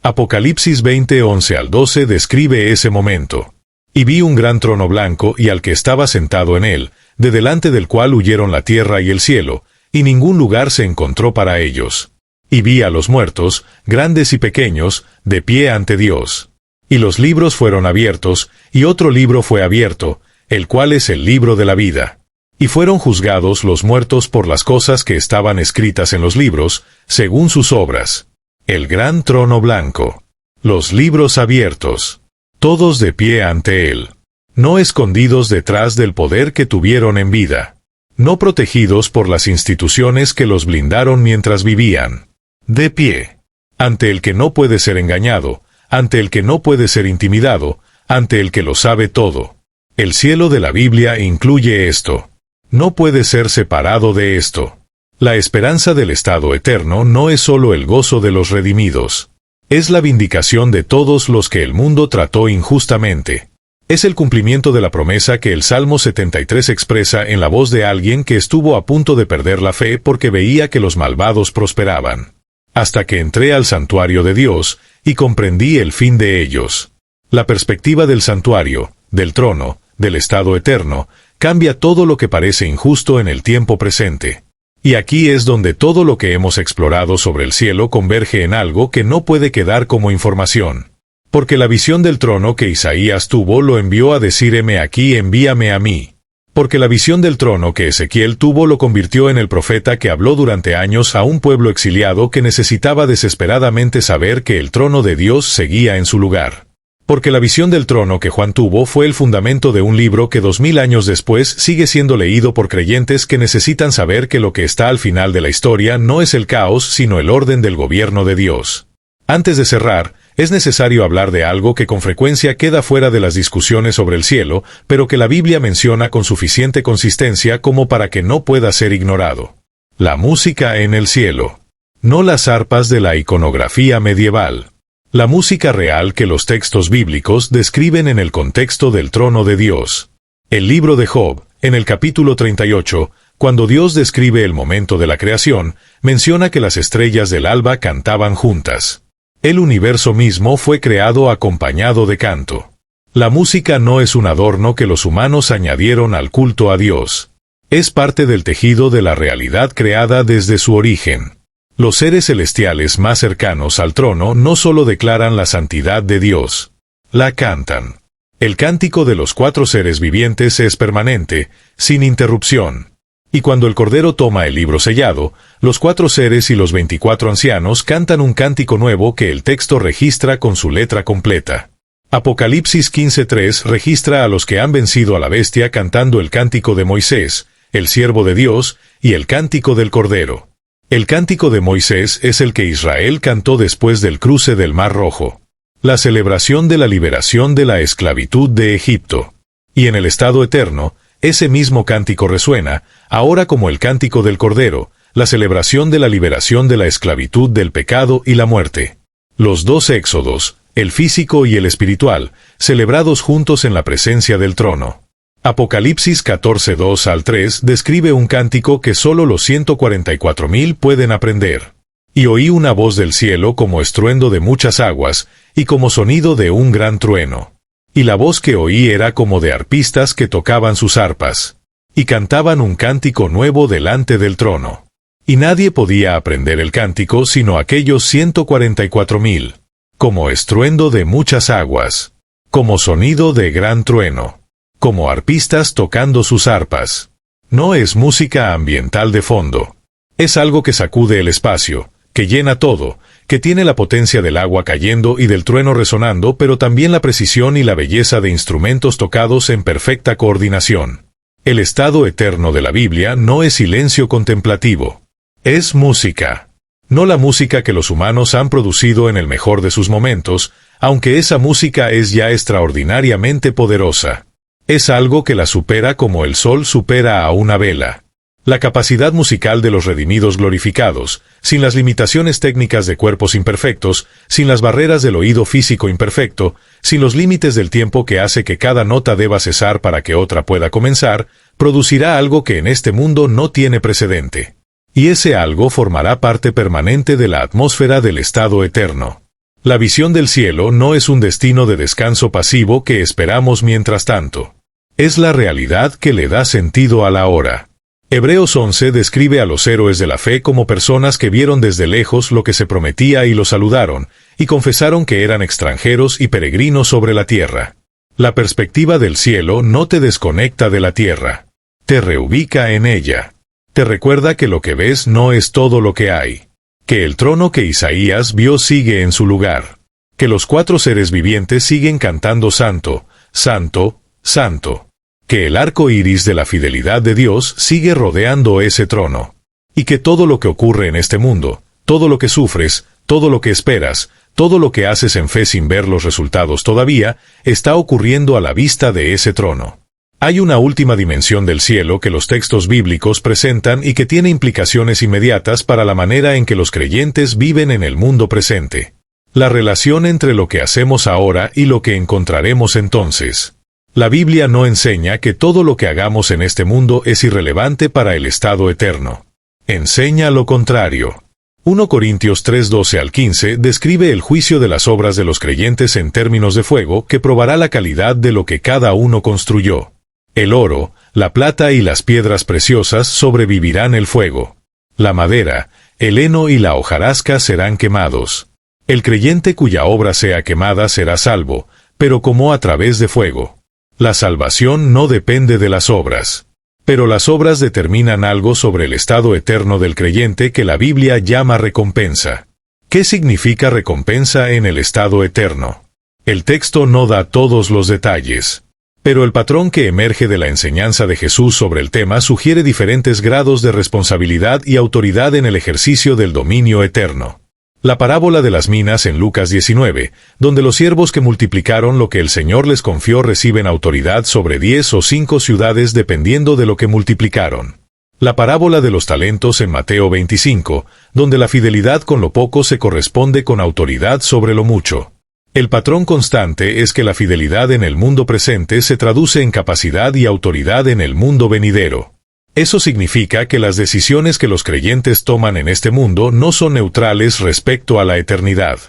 Apocalipsis 20:11-12 describe ese momento. Y vi un gran trono blanco y al que estaba sentado en él, de delante del cual huyeron la tierra y el cielo, y ningún lugar se encontró para ellos. Y vi a los muertos, grandes y pequeños, de pie ante Dios. Y los libros fueron abiertos, y otro libro fue abierto, el cual es el libro de la vida. Y fueron juzgados los muertos por las cosas que estaban escritas en los libros, según sus obras. El gran trono blanco. Los libros abiertos. Todos de pie ante él. No escondidos detrás del poder que tuvieron en vida. No protegidos por las instituciones que los blindaron mientras vivían. De pie. Ante el que no puede ser engañado, ante el que no puede ser intimidado, ante el que lo sabe todo. El cielo de la Biblia incluye esto. No puede ser separado de esto. La esperanza del estado eterno no es solo el gozo de los redimidos. Es la vindicación de todos los que el mundo trató injustamente. Es el cumplimiento de la promesa que el Salmo 73 expresa en la voz de alguien que estuvo a punto de perder la fe porque veía que los malvados prosperaban. Hasta que entré al santuario de Dios, y comprendí el fin de ellos. La perspectiva del santuario, del trono, del estado eterno, cambia todo lo que parece injusto en el tiempo presente. Y aquí es donde todo lo que hemos explorado sobre el cielo converge en algo que no puede quedar como información. Porque la visión del trono que Isaías tuvo lo envió a decir: heme aquí, envíame a mí. Porque la visión del trono que Ezequiel tuvo lo convirtió en el profeta que habló durante años a un pueblo exiliado que necesitaba desesperadamente saber que el trono de Dios seguía en su lugar. Porque la visión del trono que Juan tuvo fue el fundamento de un libro que 2000 años después sigue siendo leído por creyentes que necesitan saber que lo que está al final de la historia no es el caos sino el orden del gobierno de Dios. Antes de cerrar, es necesario hablar de algo que con frecuencia queda fuera de las discusiones sobre el cielo, pero que la Biblia menciona con suficiente consistencia como para que no pueda ser ignorado. La música en el cielo. No las arpas de la iconografía medieval. La música real que los textos bíblicos describen en el contexto del trono de Dios. El libro de Job, en el capítulo 38, cuando Dios describe el momento de la creación, menciona que las estrellas del alba cantaban juntas. El universo mismo fue creado acompañado de canto. La música no es un adorno que los humanos añadieron al culto a Dios. Es parte del tejido de la realidad creada desde su origen. Los seres celestiales más cercanos al trono no solo declaran la santidad de Dios, la cantan. El cántico de los 4 seres vivientes es permanente, sin interrupción. Y cuando el Cordero toma el libro sellado, los 4 seres y los 24 ancianos cantan un cántico nuevo que el texto registra con su letra completa. Apocalipsis 15:3 registra a los que han vencido a la bestia cantando el cántico de Moisés, el siervo de Dios, y el cántico del Cordero. El cántico de Moisés es el que Israel cantó después del cruce del Mar Rojo. La celebración de la liberación de la esclavitud de Egipto. Y en el estado eterno, ese mismo cántico resuena, ahora como el cántico del Cordero, la celebración de la liberación de la esclavitud del pecado y la muerte. Los 2 éxodos, el físico y el espiritual, celebrados juntos en la presencia del trono. Apocalipsis 14:2-3 describe un cántico que solo los 144,000 pueden aprender. Y oí una voz del cielo como estruendo de muchas aguas, y como sonido de un gran trueno. Y la voz que oí era como de arpistas que tocaban sus arpas. Y cantaban un cántico nuevo delante del trono. Y nadie podía aprender el cántico sino aquellos 144,000. Como estruendo de muchas aguas. Como sonido de gran trueno. Como arpistas tocando sus arpas. No es música ambiental de fondo. Es algo que sacude el espacio, que llena todo, que tiene la potencia del agua cayendo y del trueno resonando, pero también la precisión y la belleza de instrumentos tocados en perfecta coordinación. El estado eterno de la Biblia no es silencio contemplativo. Es música. No la música que los humanos han producido en el mejor de sus momentos, aunque esa música es ya extraordinariamente poderosa. Es algo que la supera como el sol supera a una vela. La capacidad musical de los redimidos glorificados, sin las limitaciones técnicas de cuerpos imperfectos, sin las barreras del oído físico imperfecto, sin los límites del tiempo que hace que cada nota deba cesar para que otra pueda comenzar, producirá algo que en este mundo no tiene precedente. Y ese algo formará parte permanente de la atmósfera del estado eterno. La visión del cielo no es un destino de descanso pasivo que esperamos mientras tanto. Es la realidad que le da sentido a la hora. Hebreos 11 describe a los héroes de la fe como personas que vieron desde lejos lo que se prometía y lo saludaron, y confesaron que eran extranjeros y peregrinos sobre la tierra. La perspectiva del cielo no te desconecta de la tierra. Te reubica en ella. Te recuerda que lo que ves no es todo lo que hay. Que el trono que Isaías vio sigue en su lugar. Que los 4 seres vivientes siguen cantando santo, santo, santo. Que el arco iris de la fidelidad de Dios sigue rodeando ese trono. Y que todo lo que ocurre en este mundo, todo lo que sufres, todo lo que esperas, todo lo que haces en fe sin ver los resultados todavía, está ocurriendo a la vista de ese trono. Hay una última dimensión del cielo que los textos bíblicos presentan y que tiene implicaciones inmediatas para la manera en que los creyentes viven en el mundo presente. La relación entre lo que hacemos ahora y lo que encontraremos entonces. La Biblia no enseña que todo lo que hagamos en este mundo es irrelevante para el estado eterno. Enseña lo contrario. 1 Corintios 3:12-15 describe el juicio de las obras de los creyentes en términos de fuego que probará la calidad de lo que cada uno construyó. El oro, la plata y las piedras preciosas sobrevivirán el fuego. La madera, el heno y la hojarasca serán quemados. El creyente cuya obra sea quemada será salvo, pero como a través de fuego. La salvación no depende de las obras. Pero las obras determinan algo sobre el estado eterno del creyente que la Biblia llama recompensa. ¿Qué significa recompensa en el estado eterno? El texto no da todos los detalles. Pero el patrón que emerge de la enseñanza de Jesús sobre el tema sugiere diferentes grados de responsabilidad y autoridad en el ejercicio del dominio eterno. La parábola de las minas en Lucas 19, donde los siervos que multiplicaron lo que el Señor les confió reciben autoridad sobre 10 o 5 ciudades dependiendo de lo que multiplicaron. La parábola de los talentos en Mateo 25, donde la fidelidad con lo poco se corresponde con autoridad sobre lo mucho. El patrón constante es que la fidelidad en el mundo presente se traduce en capacidad y autoridad en el mundo venidero. Eso significa que las decisiones que los creyentes toman en este mundo no son neutrales respecto a la eternidad.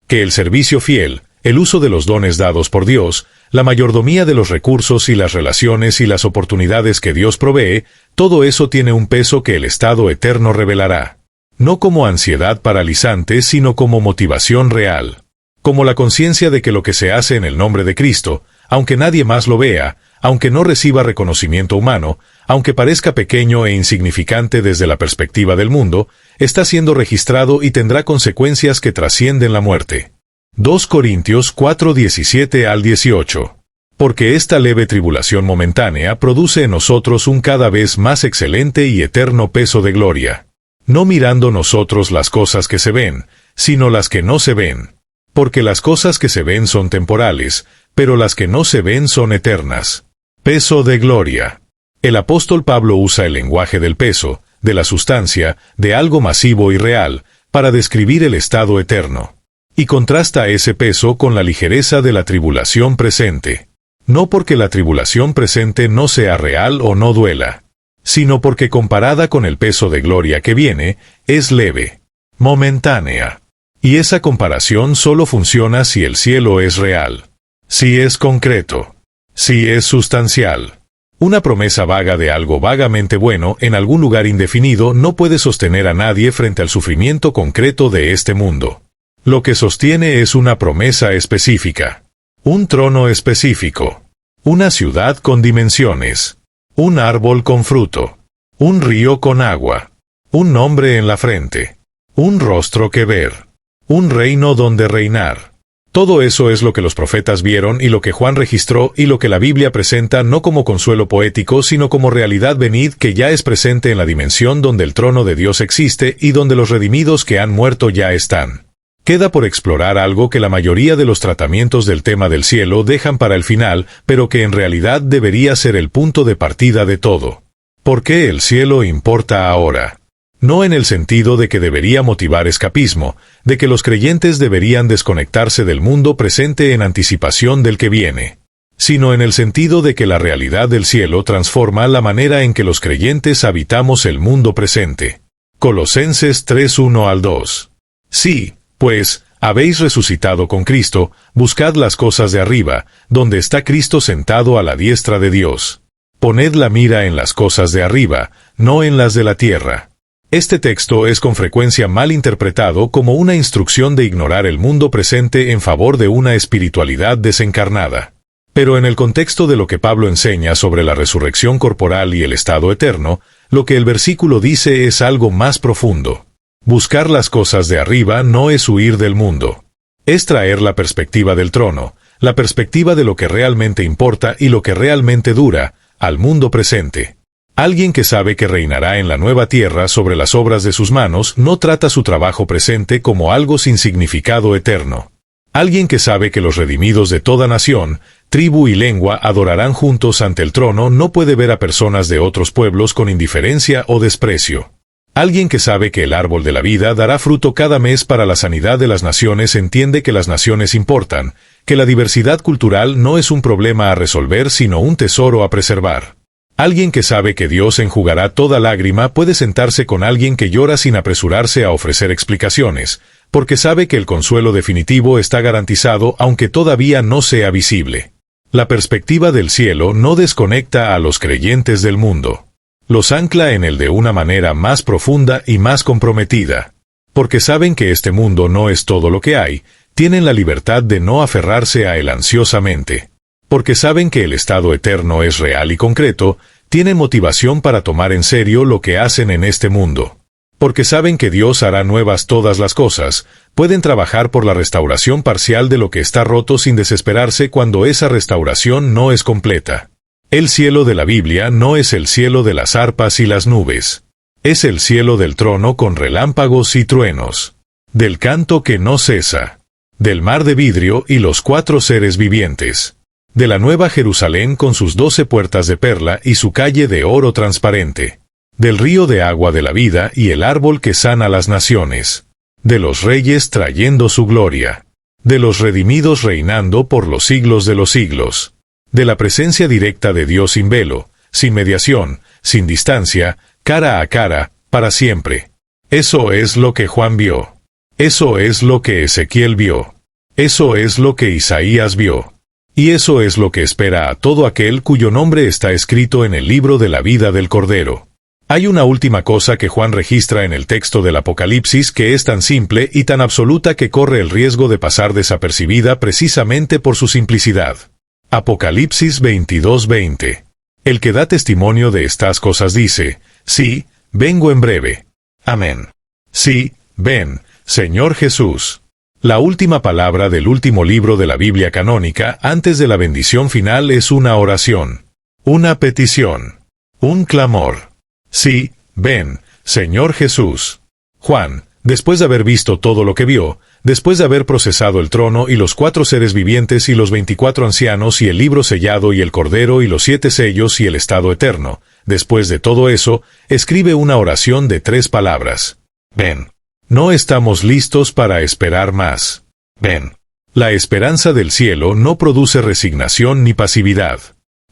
Que el servicio fiel, el uso de los dones dados por Dios, la mayordomía de los recursos y las relaciones y las oportunidades que Dios provee, todo eso tiene un peso que el estado eterno revelará. No como ansiedad paralizante, sino como motivación real. Como la conciencia de que lo que se hace en el nombre de Cristo, aunque nadie más lo vea, aunque no reciba reconocimiento humano, aunque parezca pequeño e insignificante desde la perspectiva del mundo, está siendo registrado y tendrá consecuencias que trascienden la muerte. 2 Corintios 4:17 al 18. Porque esta leve tribulación momentánea produce en nosotros un cada vez más excelente y eterno peso de gloria. No mirando nosotros las cosas que se ven, sino las que no se ven. Porque las cosas que se ven son temporales, pero las que no se ven son eternas. Peso de gloria. El apóstol Pablo usa el lenguaje del peso, de la sustancia, de algo masivo y real, para describir el estado eterno. Y contrasta ese peso con la ligereza de la tribulación presente. No porque la tribulación presente no sea real o no duela, sino porque comparada con el peso de gloria que viene, es leve, momentánea. Y esa comparación solo funciona si el cielo es real, si es concreto, si es sustancial. Una promesa vaga de algo vagamente bueno en algún lugar indefinido no puede sostener a nadie frente al sufrimiento concreto de este mundo. Lo que sostiene es una promesa específica, un trono específico, una ciudad con dimensiones, un árbol con fruto, un río con agua, un nombre en la frente, un rostro que ver, un reino donde reinar. Todo eso es lo que los profetas vieron y lo que Juan registró y lo que la Biblia presenta no como consuelo poético sino como realidad venid que ya es presente en la dimensión donde el trono de Dios existe y donde los redimidos que han muerto ya están. Queda por explorar algo que la mayoría de los tratamientos del tema del cielo dejan para el final, pero que en realidad debería ser el punto de partida de todo. ¿Por qué el cielo importa ahora? No en el sentido de que debería motivar escapismo, de que los creyentes deberían desconectarse del mundo presente en anticipación del que viene, sino en el sentido de que la realidad del cielo transforma la manera en que los creyentes habitamos el mundo presente. Colosenses 3:1 al 2. Sí, pues, habéis resucitado con Cristo, buscad las cosas de arriba, donde está Cristo sentado a la diestra de Dios. Poned la mira en las cosas de arriba, no en las de la tierra. Este texto es con frecuencia mal interpretado como una instrucción de ignorar el mundo presente en favor de una espiritualidad desencarnada. Pero en el contexto de lo que Pablo enseña sobre la resurrección corporal y el estado eterno, lo que el versículo dice es algo más profundo. Buscar las cosas de arriba no es huir del mundo. Es traer la perspectiva del trono, la perspectiva de lo que realmente importa y lo que realmente dura, al mundo presente. Alguien que sabe que reinará en la nueva tierra sobre las obras de sus manos no trata su trabajo presente como algo sin significado eterno. Alguien que sabe que los redimidos de toda nación, tribu y lengua adorarán juntos ante el trono no puede ver a personas de otros pueblos con indiferencia o desprecio. Alguien que sabe que el árbol de la vida dará fruto cada mes para la sanidad de las naciones entiende que las naciones importan, que la diversidad cultural no es un problema a resolver sino un tesoro a preservar. Alguien que sabe que Dios enjugará toda lágrima puede sentarse con alguien que llora sin apresurarse a ofrecer explicaciones, porque sabe que el consuelo definitivo está garantizado aunque todavía no sea visible. La perspectiva del cielo no desconecta a los creyentes del mundo. Los ancla en él de una manera más profunda y más comprometida. Porque saben que este mundo no es todo lo que hay, tienen la libertad de no aferrarse a él ansiosamente. Porque saben que el estado eterno es real y concreto, tienen motivación para tomar en serio lo que hacen en este mundo. Porque saben que Dios hará nuevas todas las cosas, pueden trabajar por la restauración parcial de lo que está roto sin desesperarse cuando esa restauración no es completa. El cielo de la Biblia no es el cielo de las arpas y las nubes. Es el cielo del trono con relámpagos y truenos. del canto que no cesa, del mar de vidrio y los 4 seres vivientes, de la nueva Jerusalén con sus 12 puertas de perla y su calle de oro transparente, del río de agua de la vida y el árbol que sana las naciones, de los reyes trayendo su gloria, de los redimidos reinando por los siglos de los siglos, de la presencia directa de Dios sin velo, sin mediación, sin distancia, cara a cara, para siempre. Eso es lo que Juan vio. Eso es lo que Ezequiel vio. Eso es lo que Isaías vio. Y eso es lo que espera a todo aquel cuyo nombre está escrito en el libro de la vida del Cordero. Hay una última cosa que Juan registra en el texto del Apocalipsis que es tan simple y tan absoluta que corre el riesgo de pasar desapercibida precisamente por su simplicidad. Apocalipsis 22:20. El que da testimonio de estas cosas dice, sí, vengo en breve. Amén. Sí, ven, Señor Jesús. La última palabra del último libro de la Biblia canónica antes de la bendición final es una oración, una petición, un clamor. Sí, ven, Señor Jesús. Juan, después de haber visto todo lo que vio, después de haber procesado el trono y los 4 seres vivientes y los 24 ancianos y el libro sellado y el Cordero y los 7 sellos y el estado eterno, después de todo eso, escribe una oración de 3 palabras. Ven. No estamos listos para esperar más. Ven. La esperanza del cielo no produce resignación ni pasividad.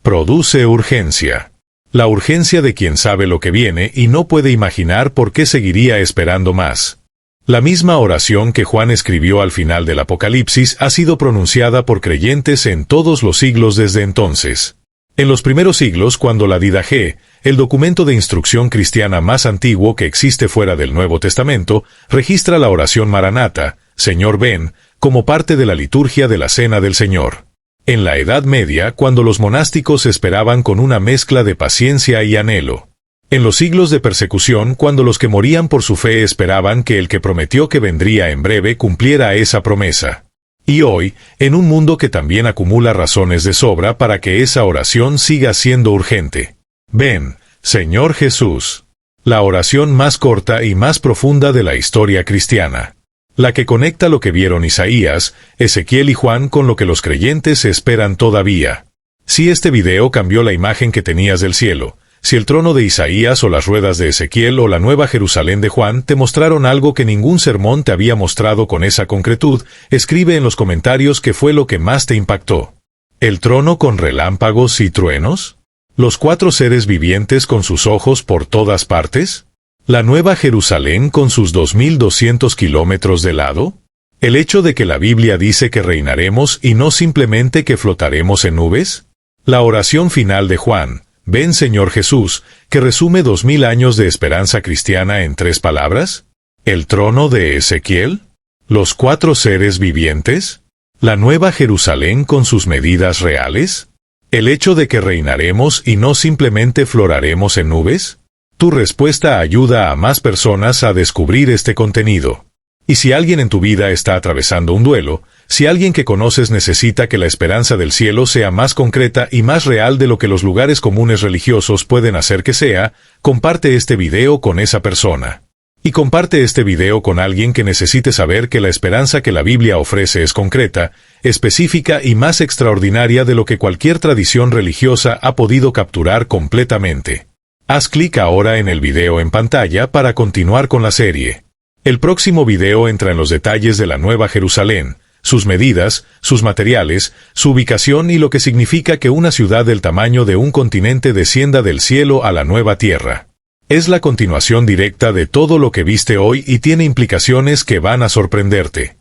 Produce urgencia. La urgencia de quien sabe lo que viene y no puede imaginar por qué seguiría esperando más. La misma oración que Juan escribió al final del Apocalipsis ha sido pronunciada por creyentes en todos los siglos desde entonces. En los primeros siglos, cuando la Didaché, el documento de instrucción cristiana más antiguo que existe fuera del Nuevo Testamento, registra la oración Maranata, Señor ven, como parte de la liturgia de la Cena del Señor. En la Edad Media, cuando los monásticos esperaban con una mezcla de paciencia y anhelo. En los siglos de persecución, cuando los que morían por su fe esperaban que el que prometió que vendría en breve cumpliera esa promesa. Y hoy, en un mundo que también acumula razones de sobra para que esa oración siga siendo urgente. Ven, Señor Jesús. La oración más corta y más profunda de la historia cristiana. La que conecta lo que vieron Isaías, Ezequiel y Juan con lo que los creyentes esperan todavía. Si este video cambió la imagen que tenías del cielo, si el trono de Isaías o las ruedas de Ezequiel o la nueva Jerusalén de Juan te mostraron algo que ningún sermón te había mostrado con esa concretud, escribe en los comentarios qué fue lo que más te impactó. ¿El trono con relámpagos y truenos? ¿Los 4 seres vivientes con sus ojos por todas partes? ¿La nueva Jerusalén con sus 2200 kilómetros de lado? ¿El hecho de que la Biblia dice que reinaremos y no simplemente que flotaremos en nubes? La oración final de Juan, ven Señor Jesús, que resume 2000 años de esperanza cristiana en 3 palabras. ¿El trono de Ezequiel? ¿Los 4 seres vivientes? ¿La nueva Jerusalén con sus medidas reales? ¿El hecho de que reinaremos y no simplemente floraremos en nubes? Tu respuesta ayuda a más personas a descubrir este contenido. Y si alguien en tu vida está atravesando un duelo, si alguien que conoces necesita que la esperanza del cielo sea más concreta y más real de lo que los lugares comunes religiosos pueden hacer que sea, comparte este video con esa persona. Y comparte este video con alguien que necesite saber que la esperanza que la Biblia ofrece es concreta, específica y más extraordinaria de lo que cualquier tradición religiosa ha podido capturar completamente. Haz clic ahora en el video en pantalla para continuar con la serie. El próximo video entra en los detalles de la Nueva Jerusalén, sus medidas, sus materiales, su ubicación y lo que significa que una ciudad del tamaño de un continente descienda del cielo a la nueva tierra. Es la continuación directa de todo lo que viste hoy y tiene implicaciones que van a sorprenderte.